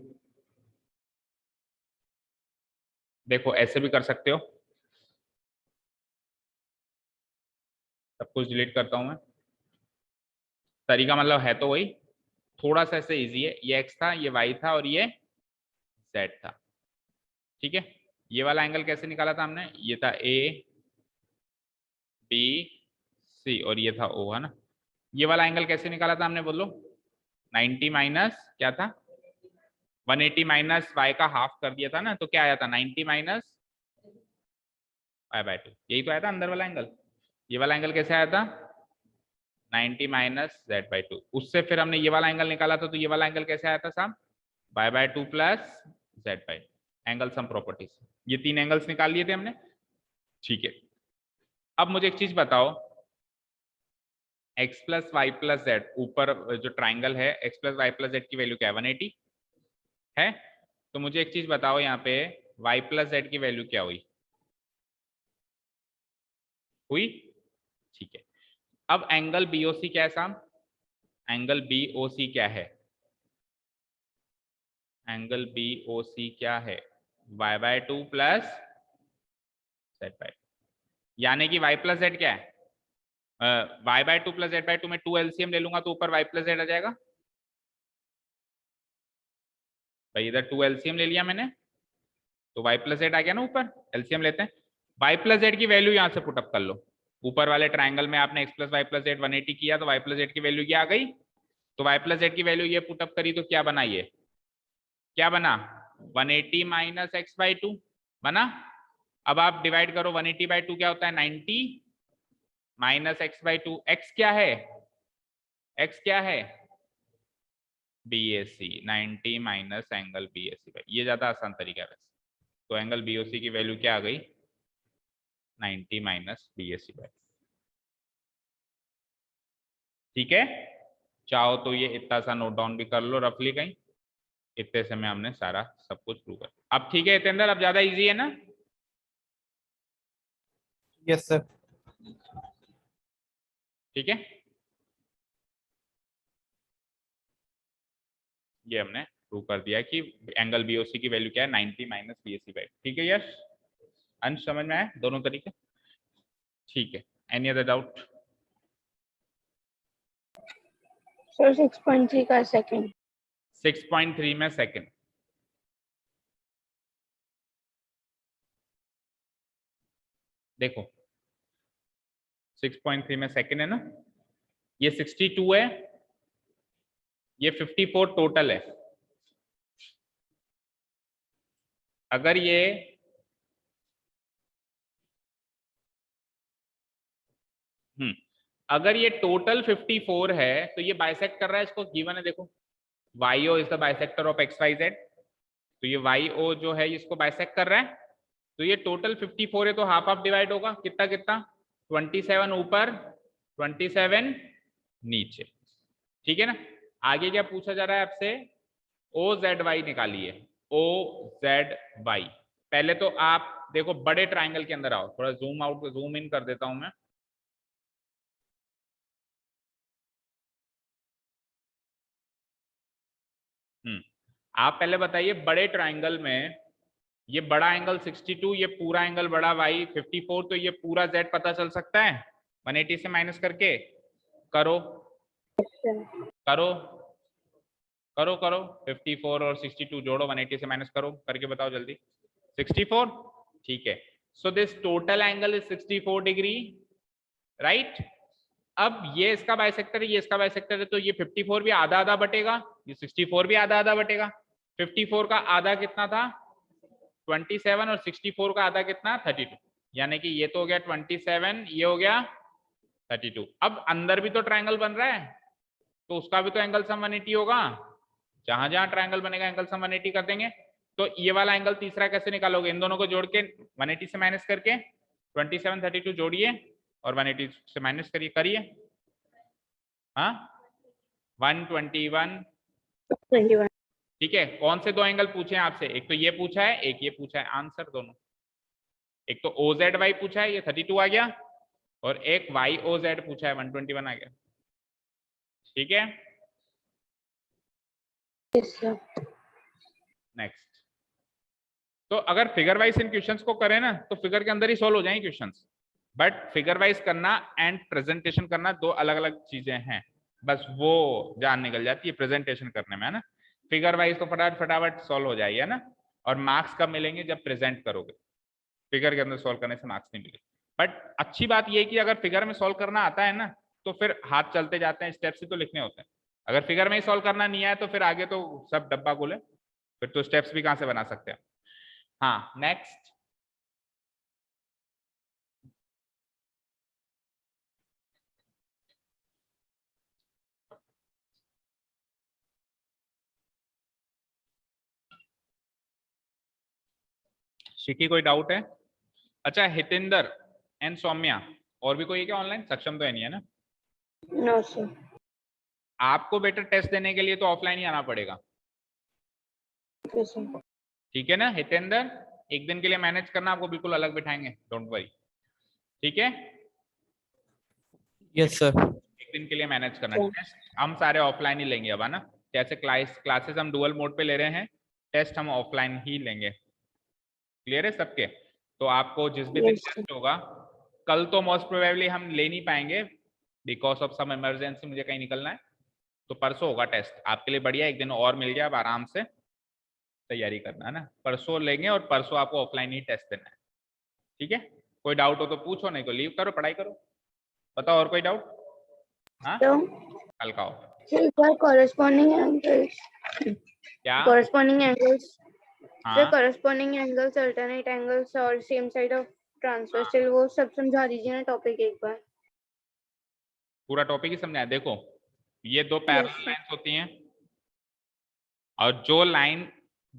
देखो ऐसे भी कर सकते हो, सब कुछ डिलीट करता हूं मैं। तरीका मतलब है तो वही, थोड़ा सा ऐसे इजी है। ये एक्स था, ये वाई था, और ये जेड था। ठीक है, ये वाला एंगल कैसे निकाला था हमने? ये था ए बी सी, और ये था ओ, है ना? ये वाला एंगल कैसे निकाला था हमने? बोलो। 90 माइनस क्या था? 180 माइनस वाई का हाफ कर दिया था ना, तो क्या आया था? 90 माइनस वाई बाय 2। यही तो आया था अंदर वाला एंगल। ये वाला एंगल कैसे आया था? 90 माइनस जेड बाई 2। उससे फिर हमने ये वाला एंगल निकाला था, तो ये वाला एंगल कैसे आया था साहब? Y by 2 plus Z by, angle sum properties. ये 3 एंगल्स निकाल लिए थे हमने। ठीक है, अब मुझे एक चीज बताओ, x plus Y plus Z, ऊपर जो ट्राइंगल है x plus Y plus Z की वैल्यू क्या है? 180 है। तो मुझे एक चीज बताओ, यहाँ पे y प्लस जेड की वैल्यू क्या हुई? ठीक है, अब एंगल बीओसी क्या है साहब? एंगल बीओसी क्या है? एंगल बीओसी क्या है? y by 2 plus Z by, यानी कि y प्लस जेड क्या है? y by 2 plus Z by 2 में 2 एलसीएम ले लूंगा तो ऊपर y प्लस जेड आ जाएगा। भाई इधर 2 एलसीएम ले लिया मैंने, तो y प्लस जेड आ गया ना ऊपर। एलसीएम लेते हैं, y प्लस जेड की वैल्यू यहाँ से पुटअप कर लो। ऊपर वाले ट्राइंगल में आपने x plus Y plus Z 180 किया, तो y प्लस जेड की वैल्यू क्या आ गई? तो y प्लस जेड की वैल्यू ये पुटअप करी, तो क्या बना? ये क्या बना? 180 माइनस एक्स बाई 2 बना। अब आप डिवाइड करो, 180 बाई 2 क्या होता है? 90 माइनस एक्स बाई 2। एक्स क्या है? एक्स क्या है? BAC. 90 minus angle BAC by, ये ज्यादा आसान तरीका है वैसे। तो एंगल बीओसी की वैल्यू क्या आ गई? 90 माइनस बीएसी बाई। ठीक है, चाहो तो ये इतना सा नोट डाउन भी कर लो रफली कहीं। इतने से में हमने सारा सब कुछ प्रूव कर। अब ठीक है हितेंद्र, अब ज्यादा इजी है ना? Yes sir. ठीक है, ये हमने प्रूव कर दिया कि एंगल बीओसी की वैल्यू क्या है? 90 माइनस बीएसी बाई। ठीक है यश, अंश समझ में आया दोनों तरीके? ठीक है, एनी अदर डाउट? सर 6.3 का सेकंड। 6.3 में सेकंड। देखो 6.3 में सेकंड है ना, ये 62 है, ये 54 टोटल है। अगर ये अगर ये टोटल 54 है तो ये बाइसेक्ट कर रहा है, इसको गिवन है देखो, YO is the bisector of XYZ, तो ये YO जो है इसको बाइसेक्ट कर रहा है, तो ये टोटल 54 है तो हाफ हाफ डिवाइड होगा, कितना कितना, 27 ऊपर 27 नीचे, ठीक है ना। आगे क्या पूछा जा रहा है आपसे, OZY निकालिए, OZY। पहले तो आप देखो बड़े ट्राइंगल के अंदर आओ, थोड़ा जूम आउट जूम इन कर देता हूं मैं। आप पहले बताइए बड़े ट्राइंगल में ये बड़ा एंगल 62, ये पूरा एंगल बड़ा Y 54, तो ये पूरा Z पता चल सकता है 180 से माइनस करके, करो करो करो करो 54 और 62 जोड़ो, 180 से माइनस करो, करके बताओ जल्दी। 64, ठीक है। So this total angle is 64 degree, right. अब ये इसका बाइसेक्टर है, ये इसका बाइसेक्टर है, तो ये 54 भी आधा आधा बटेगा, ये 64 भी आधा आधा बटेगा। 54 का आधा कितना था 27, और 64 का आधा कितना 32, यानी कि ये तो हो गया 27, ये हो गया 32। अब अंदर भी तो ट्रायंगल बन रहा है, तो उसका भी तो एंगल सम 180 होगा, जहां जहां ट्रायंगल बनेगा एंगल सम 180 कर देंगे। तो ये वाला एंगल तीसरा कैसे निकालोगे, इन दोनों को जोड़ के 180 से माइनस करके 27 32 जोड़िए और 180 से माइनस करिए हाँ 121, 21। ठीक है। कौन से दो एंगल पूछे हैं आपसे, एक तो ये पूछा है, एक ये पूछा है, आंसर दोनों। एक तो OZY पूछा है, ये 32 आ गया, और एक YOZ पूछा है 121 आ गया, ठीक है। Yes, sir. नेक्स्ट, तो अगर फिगर वाइज इन क्वेश्चंस को करें ना तो फिगर के अंदर ही सॉल्व हो जाएंगे क्वेश्चंस, बट फिगर वाइज करना एंड प्रेजेंटेशन करना दो अलग अलग चीजें हैं, बस वो जान निकल जाती है प्रेजेंटेशन करने में, है ना। फिगर वाइज तो फटाफट फटाफट सॉल्व हो जाएगी, है ना। और मार्क्स कब मिलेंगे, जब प्रेजेंट करोगे, फिगर के अंदर सॉल्व करने से मार्क्स नहीं मिलेंगे। बट अच्छी बात यह कि अगर फिगर में सॉल्व करना आता है ना तो फिर हाथ चलते जाते हैं, स्टेप्स ही तो लिखने होते हैं। अगर फिगर में ही सॉल्व करना नहीं आया तो फिर आगे तो सब डब्बा गोले, फिर तो स्टेप्स भी कहां से बना सकते हैं। हाँ नेक्स्ट, शिकी कोई डाउट है। अच्छा हितेंद्र एंड सौम्या, और भी कोई है क्या ऑनलाइन, सक्षम तो है नहीं है ना। No, sir. आपको बेटर टेस्ट देने के लिए तो ऑफलाइन ही आना पड़ेगा, Okay, sir. ठीक है ना। हितेंद्र एक दिन के लिए मैनेज करना, आपको बिल्कुल अलग बिठाएंगे, डोंट वरी, ठीक है। Yes, sir. एक दिन के लिए मैनेज करना, टेस्ट हम सारे ऑफलाइन ही लेंगे अब, है ना। जैसे क्लासेस हम डुअल मोड पे ले रहे हैं, टेस्ट हम ऑफलाइन ही लेंगे, क्लियर है सबके। तो आपको जिस भी दिन Yes, sir. टेस्ट होगा, कल तो मोस्ट प्रोबेबली हम ले नहीं पाएंगे बिकॉज ऑफ सम इमरजेंसी, मुझे कहीं निकलना है, तो परसों होगा टेस्ट आपके लिए, बढ़िया एक दिन और मिल गया, अब आराम से तैयारी करना, है ना। परसों लेंगे और परसों आपको ऑफलाइन ही टेस्ट देना है, ठीक है। कोई डाउट हो तो पूछो, नहीं तो लीव करो, पढ़ाई करो। बताओ और कोई डाउट। हाँ So, कल का हो sir, for corresponding angles, क्या। corresponding angles, sir, हाँ corresponding angles, alternate angles और same side of transversal, वो सब समझा दीजिए ना टॉपिक एक बार। पूरा टॉपिक ही समझाया। देखो ये दो पैरेलल लाइंस होती हैं, और जो लाइन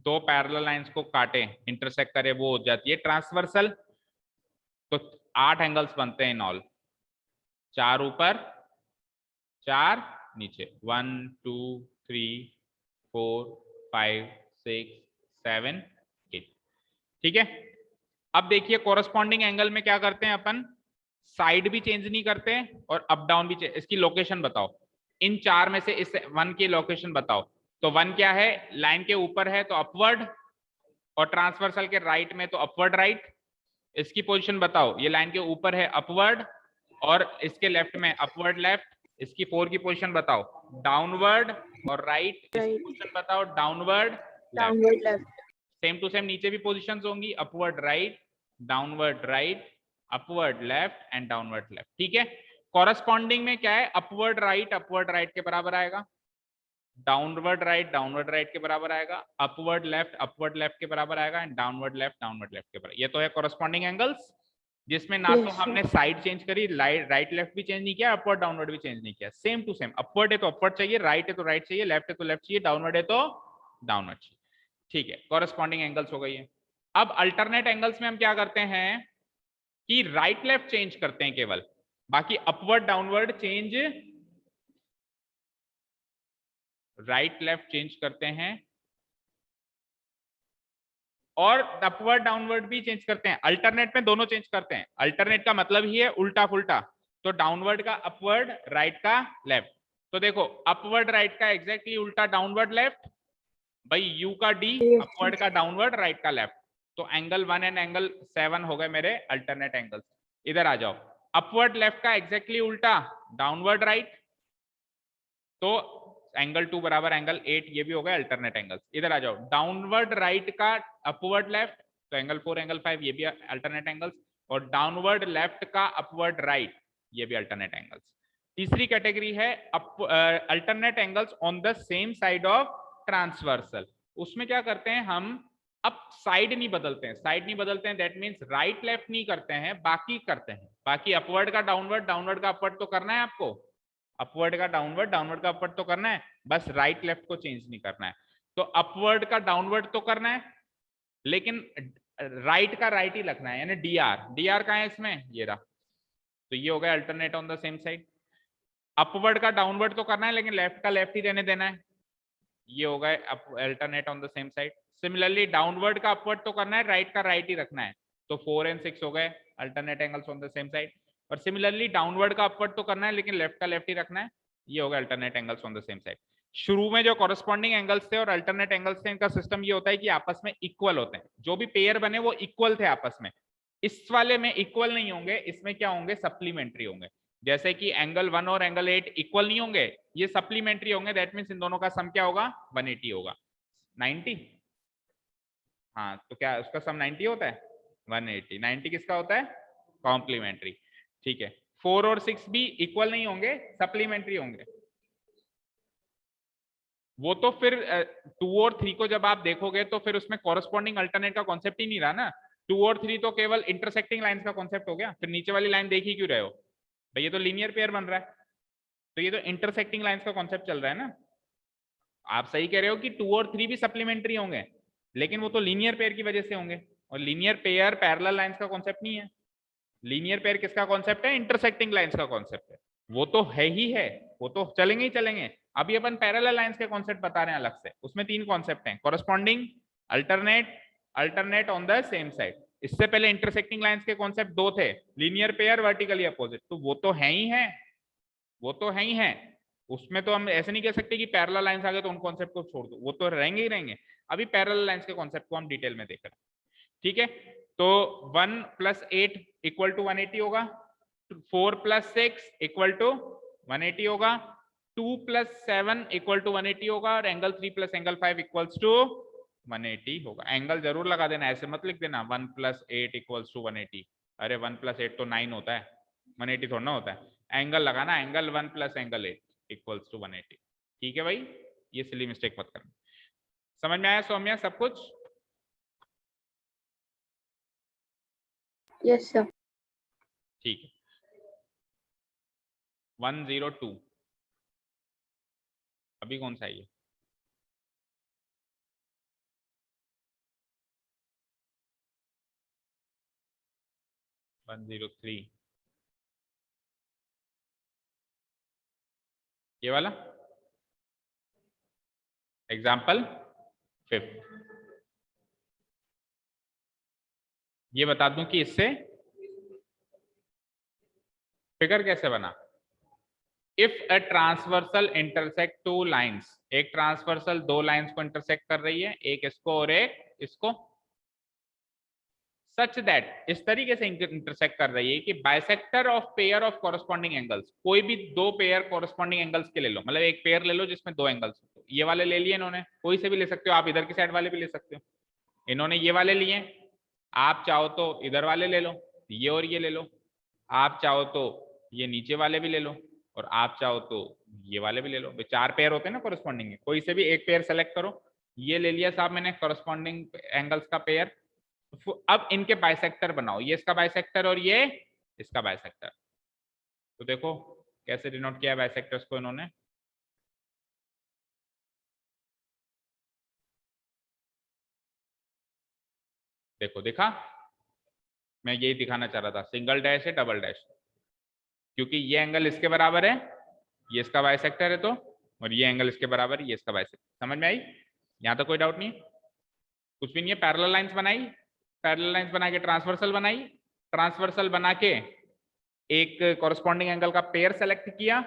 दो पैरेलल लाइंस को काटे, इंटरसेक्ट करे, वो हो जाती है ट्रांसवर्सल। तो 8 एंगल्स बनते हैं इन ऑल, 4 ऊपर 4 नीचे, 1 2 3 4 5 6 7 8, ठीक है। अब देखिए कोरस्पॉन्डिंग एंगल में क्या करते हैं अपन, साइड भी चेंज नहीं करते और अप डाउन भी इसकी लोकेशन बताओ, इन 4 में से इस 1 की लोकेशन बताओ। तो 1 क्या है, लाइन के ऊपर है तो अपवर्ड, और ट्रांसवर्सल के राइट में तो अपवर्ड राइट। इसकी पोजीशन बताओ, ये लाइन के ऊपर है अपवर्ड, और इसके लेफ्ट में अपवर्ड लेफ्ट। इसकी 4 की पोजीशन बताओ, डाउनवर्ड और राइट। इसकी पोजीशन बताओ, downward Downward left. Same to same नीचे भी पोजीशंस होंगी, upward right, downward right, upward left and downward left, ठीक है। कॉरस्पॉन्डिंग में क्या है, अपवर्ड राइट के बराबर आएगा, डाउनवर्ड राइट के बराबर आएगा, अपवर्ड लेफ्ट के बराबर आएगा, एंड डाउनवर्ड लेफ्ट के बराबर। ये तो है कॉरस्पॉन्डिंग एंगल्स, जिसमें ना तो Yes, sir. हमने साइड चेंज करी, राइट लेफ्ट भी चेंज नहीं किया, अपवर्ड डाउनवर्ड भी चेंज नहीं किया, सेम टू सेम। अपवर्ड है तो अपवर्ड चाहिए, राइट है तो राइट चाहिए, लेफ्ट है तो लेफ्ट चाहिए, डाउनवर्ड है तो डाउनवर्ड चाहिए, ठीक है। कॉरस्पॉन्डिंग एंगल्स हो गई है। अब अल्टरनेट एंगल्स में हम क्या करते हैं कि राइट लेफ्ट चेंज करते हैं केवल, बाकी upward downward change, right left change करते हैं, और अपवर्ड डाउनवर्ड भी चेंज करते हैं। अल्टरनेट में दोनों चेंज करते हैं, अल्टरनेट का मतलब ही है उल्टा फुल्टा, तो डाउनवर्ड का अपवर्ड, राइट का लेफ्ट। तो देखो अपवर्ड राइट का एग्जैक्टली उल्टा डाउनवर्ड लेफ्ट, भाई यू का डी, Yes, अपवर्ड का डाउनवर्ड, राइट का लेफ्ट। तो एंगल 1 एंड एंगल 7 हो गए मेरे अल्टरनेट एंगल्स। इधर आ जाओ, अपवर्ड लेफ्ट का एग्जैक्टली उल्टा डाउनवर्ड राइट, तो एंगल 2 बराबर एंगल 8, ये भी हो गए अल्टरनेट एंगल्स। इधर आ जाओ, डाउनवर्ड राइट का अपवर्ड लेफ्ट, तो एंगल 4 एंगल 5, ये भी अल्टरनेट एंगल्स, और डाउनवर्ड लेफ्ट का अपवर्ड राइट, ये भी अल्टरनेट एंगल्स। तीसरी कैटेगरी है alternate angles on the same side of transversal. उसमें क्या करते हैं हम, अब साइड नहीं बदलते हैं, दैट मींस राइट लेफ्ट नहीं करते हैं, बाकी करते हैं। बाकी अपवर्ड का डाउनवर्ड, डाउनवर्ड का अपवर्ड तो करना है आपको, अपवर्ड का डाउनवर्ड, डाउनवर्ड का अपवर्ड तो करना है, बस राइट लेफ्ट को चेंज नहीं करना है। तो अपवर्ड का डाउनवर्ड तो करना है, लेकिन राइट का राइट ही रखना है, यानी डी आर कहाँ है इसमें, ये रहा। तो ये हो गया alternate on the same side. Upward का डाउनवर्ड तो करना है, लेकिन लेफ्ट का लेफ्ट ही रहने देना है, ये हो गए alternate on the same side. Similarly downward का अपवर्ड तो करना है, राइट का राइट ही रखना है, तो 4 एंड 6 हो गए alternate angles on the same side. और सिमिलरली डाउनवर्ड का अपवर्ड तो करना है, लेकिन लेफ्ट का लेफ्ट ही रखना है, ये होगा alternate angles on the same side. शुरू में जो कॉरेस्पॉन्डिंग एंगल्स थे और अल्टरनेट एंगल्स थे, इनका सिस्टम ये होता है कि आपस में इक्वल होते हैं, जो भी पेयर बने वो इक्वल थे आपस में। इस वाले में इक्वल नहीं होंगे, इसमें क्या होंगे, सप्लीमेंट्री होंगे। जैसे कि एंगल 1 और एंगल 8 इक्वल नहीं होंगे, ये सप्लीमेंट्री होंगे, दैट मींस इन दोनों का सम क्या होगा, 180 होगा। 90, हाँ तो क्या उसका सम 90 होता है, 180। 90 किसका होता है, कॉम्प्लीमेंट्री, ठीक है। 4 और 6 भी इक्वल नहीं होंगे, सप्लीमेंट्री होंगे। वो तो फिर 2 और 3 को जब आप देखोगे तो फिर उसमें कॉरेस्पॉन्डिंग अल्टरनेट का कॉन्सेप्ट ही नहीं रहा ना। 2 और 3 तो केवल इंटरसेक्टिंग लाइंस का कॉन्सेप्ट हो गया, फिर नीचे वाली लाइन देख ही क्यों रहे हो भाई, ये तो लीनियर पेयर बन रहा है, तो ये तो इंटरसेक्टिंग लाइंस का कॉन्सेप्ट चल रहा है ना। आप सही कह रहे हो कि 2 और 3 भी सप्लीमेंट्री होंगे, लेकिन वो तो लीनियर पेयर की वजह से होंगे, और लीनियर पेयर पैरेलल लाइंस का कॉन्सेप्ट नहीं है। लीनियर पेयर किसका कॉन्सेप्ट है, इंटरसेक्टिंग लाइंस का कॉन्सेप्ट है, वो तो है ही है, वो तो चलेंगे ही चलेंगे। अभी अपन पैरेलल लाइंस के कॉन्सेप्ट बता रहे हैं अलग से, उसमें 3 कॉन्सेप्ट हैं, corresponding, alternate, alternate on the same side. इससे पहले इंटरसेक्टिंग लाइंस के कॉन्सेप्ट 2 थे, लीनियर पेयर, वर्टिकली अपोजिट, तो वो तो है ही है, वो तो है ही है। उसमें तो हम ऐसे नहीं कह सकते कि पैरेलल लाइंस आ गए तो उन कॉन्सेप्ट को छोड़ दो, वो तो रहेंगे ही रहेंगे। अभी पैरेलल लाइंस के कॉन्सेप्ट को हम डिटेल में देख रहे हैं, ठीक है। तो 1 + 8 = 180 होगा, 4 + 6 = 180 होगा, 2 + 7 = 180 होगा, और एंगल 3 + एंगल 5 = 180 होगा। एंगल जरूर लगा देना, ऐसे मत लिख देना 1 + 8 = 180, अरे 1 + 8 तो 9 होता है, 180 थोड़ा ना होता है। एंगल लगाना, एंगल 1 + एंगल 8 = 180, ठीक है भाई, ये सिली मिस्टेक मत करना। समझ में आया सौम्या सब कुछ? Yes, sir. ठीक है। 102 अभी कौन सा है ये, वन 103 ये वाला एग्जाम्पल 5। ये बता दूं कि इससे फिगर कैसे बना। If a transversal intersect 2 lines, एक ट्रांसवर्सल 2 लाइंस को इंटरसेक्ट कर रही है, एक इसको और एक इसको, सच दैट, इस तरीके से इंटरसेक्ट कर रही है कि bisector of pair of corresponding angles, कोई भी 2 पेयर कॉरेस्पॉन्डिंग एंगल्स के ले लो, मतलब एक पेयर ले लो जिसमें 2 एंगल्स, ये वाले ले लिए इन्होंने, कोई से भी ले सकते हो आप, इधर की साइड वाले भी ले सकते हो, इन्होंने ये वाले लिए, आप चाहो तो इधर वाले ले लो, ये और ये ले लो, आप चाहो तो ये नीचे वाले भी ले लो, और आप चाहो तो ये वाले भी ले लो। 4 पेयर होते हैं ना कॉरेस्पॉन्डिंग, कोई से भी एक पेयर सेलेक्ट करो। ये ले लिया साहब मैंने कॉरेस्पॉन्डिंग एंगल्स का पेयर। अब इनके बाइसेक्टर बनाओ, ये इसका बाइसेक्टर और ये इसका बाइसेक्टर। तो देखो कैसे डिनोट किया है बाइसेक्टर्स को इन्होंने। देखो दिखा, मैं यही दिखाना चाह रहा था, सिंगल डैश है डबल डैश, क्योंकि ये एंगल इसके बराबर है, ये इसका बाइसेक्टर है तो, और ये एंगल इसके बराबर है, ये इसका बाइसेक्टर। समझ में आई? यहाँ तो कोई डाउट नहीं है, कुछ भी नहीं है। पैरेलल लाइंस बनाई, पैरेलल लाइंस बना के ट्रांसवर्सल बनाई, ट्रांसवर्सल बना के एक कॉरेस्पॉन्डिंग एंगल का पेयर सेलेक्ट किया,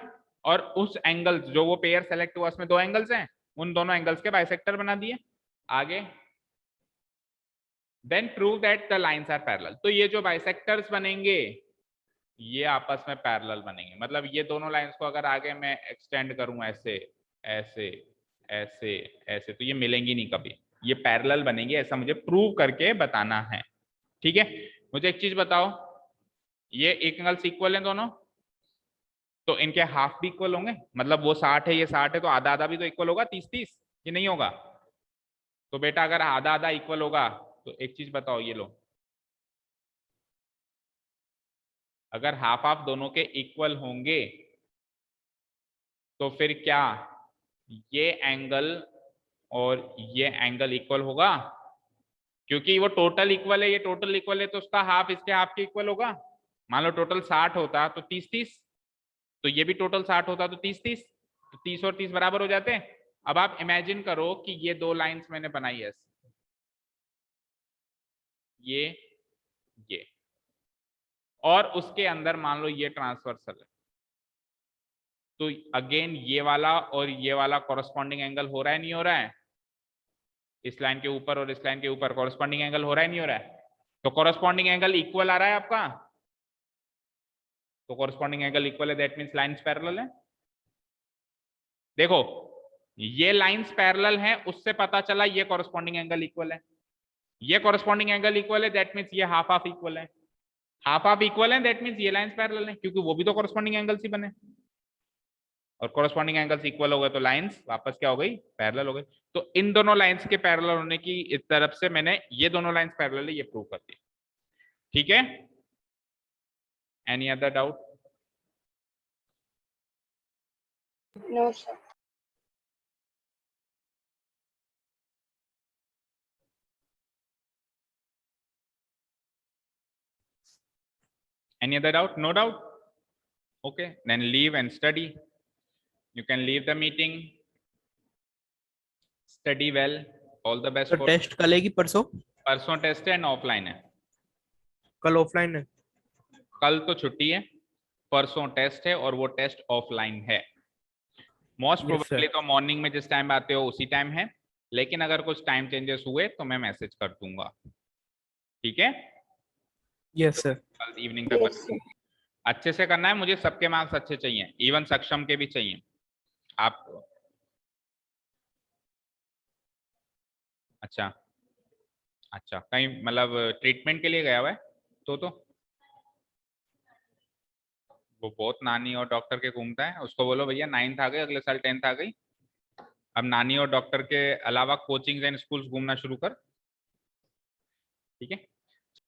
और उस एंगल जो वो पेयर सेलेक्ट हुआ उसमें 2 एंगल्स हैं, उन दोनों एंगल्स के बाइसेक्टर बना दिए। आगे then prove that the lines are parallel. तो ये जो बाइसेक्टर्स बनेंगे ये आपस में पैरेलल बनेंगे, मतलब ये दोनों लाइंस को अगर आगे मैं एक्सटेंड करूं ऐसे ऐसे ऐसे ऐसे, तो ये मिलेंगी नहीं कभी, ये पैरेलल बनेंगे, ऐसा मुझे प्रूव करके बताना है। ठीक है, मुझे एक चीज बताओ, ये एक एंगल्स इक्वल हैं दोनों, तो इनके हाफ भी इक्वल होंगे, मतलब वो 60 है ये 60 है, तो आधा आधा भी तो इक्वल होगा, 30-30, ये नहीं होगा? तो बेटा अगर आधा आधा इक्वल होगा तो एक चीज बताओ, ये लो, अगर हाफ हाफ दोनों के इक्वल होंगे तो फिर क्या ये एंगल और ये एंगल इक्वल होगा? क्योंकि वो टोटल इक्वल है, ये टोटल इक्वल है, तो उसका हाफ इसके हाफ के इक्वल होगा। मान लो टोटल 60 होता तो 30-30, तो ये भी टोटल 60 होता तो 30-30, तो 30 और 30 बराबर हो जाते हैं। अब आप इमेजिन करो कि ये 2 लाइंस मैंने बनाई है, ये और उसके अंदर मान लो ये ट्रांसवर्सल है, तो अगेन ये वाला और ये वाला कॉरेस्पॉन्डिंग एंगल हो रहा है नहीं हो रहा है? इस लाइन के ऊपर और इस लाइन के ऊपर कॉरेस्पॉन्डिंग एंगल हो रहा है नहीं हो रहा है? तो कॉरेस्पॉन्डिंग एंगल इक्वल आ रहा है आपका, तो कॉरेस्पॉन्डिंग एंगल इक्वल है, दैट मींस लाइंस पैरेलल है। देखो ये लाइंस पैरेलल हैं, उससे पता चला ये कॉरेस्पॉन्डिंग एंगल इक्वल है, ये कॉरेस्पॉन्डिंग एंगल इक्वल है, दैट मींस ये हाफ हाफ इक्वल है, हाफ हाफ इक्वल है, दैट मींस ये लाइंस पैरेलल है, क्योंकि वो भी तो कॉरेस्पॉन्डिंग एंगल्स ही बने, और कॉरेस्पॉन्डिंग एंगल्स इक्वल हो गए तो लाइंस वापस क्या हो गई? पैरेलल हो गई। तो इन दोनों लाइंस के पैरेलल होने की इस तरफ से मैंने ये दोनों लाइंस पैरेलल है ये प्रूव कर दी। ठीक है, any other doubt? No, sir. Any other doubt? No doubt? Okay, then leave and study. You can leave the meeting. Study well. All the best तो for टेस्ट कल है कि परसों? परसों टेस्ट है एंड ऑफलाइन है। कल ऑफलाइन है। कल तो छुट्टी है, परसों टेस्ट है और वो टेस्ट ऑफलाइन है। मोस्ट प्रोबेबली तो मॉर्निंग में जिस टाइम आते हो उसी टाइम है, लेकिन अगर कुछ टाइम चेंजेस हुए तो मैं मैसेज कर दूंगा। ठीक है, यस सर। कल इवनिंग तक Yes, अच्छे से करना है, मुझे सबके मार्क्स अच्छे चाहिए, इवन सक्षम के भी चाहिए। आप अच्छा अच्छा, कहीं मतलब ट्रीटमेंट के लिए गया हुआ है तो वो बहुत नानी और डॉक्टर के घूमता है, उसको बोलो भैया 9th आ गई, अगले साल 10th आ गई, अब नानी और डॉक्टर के अलावा कोचिंग एंड स्कूल्स घूमना शुरू कर। ठीक है।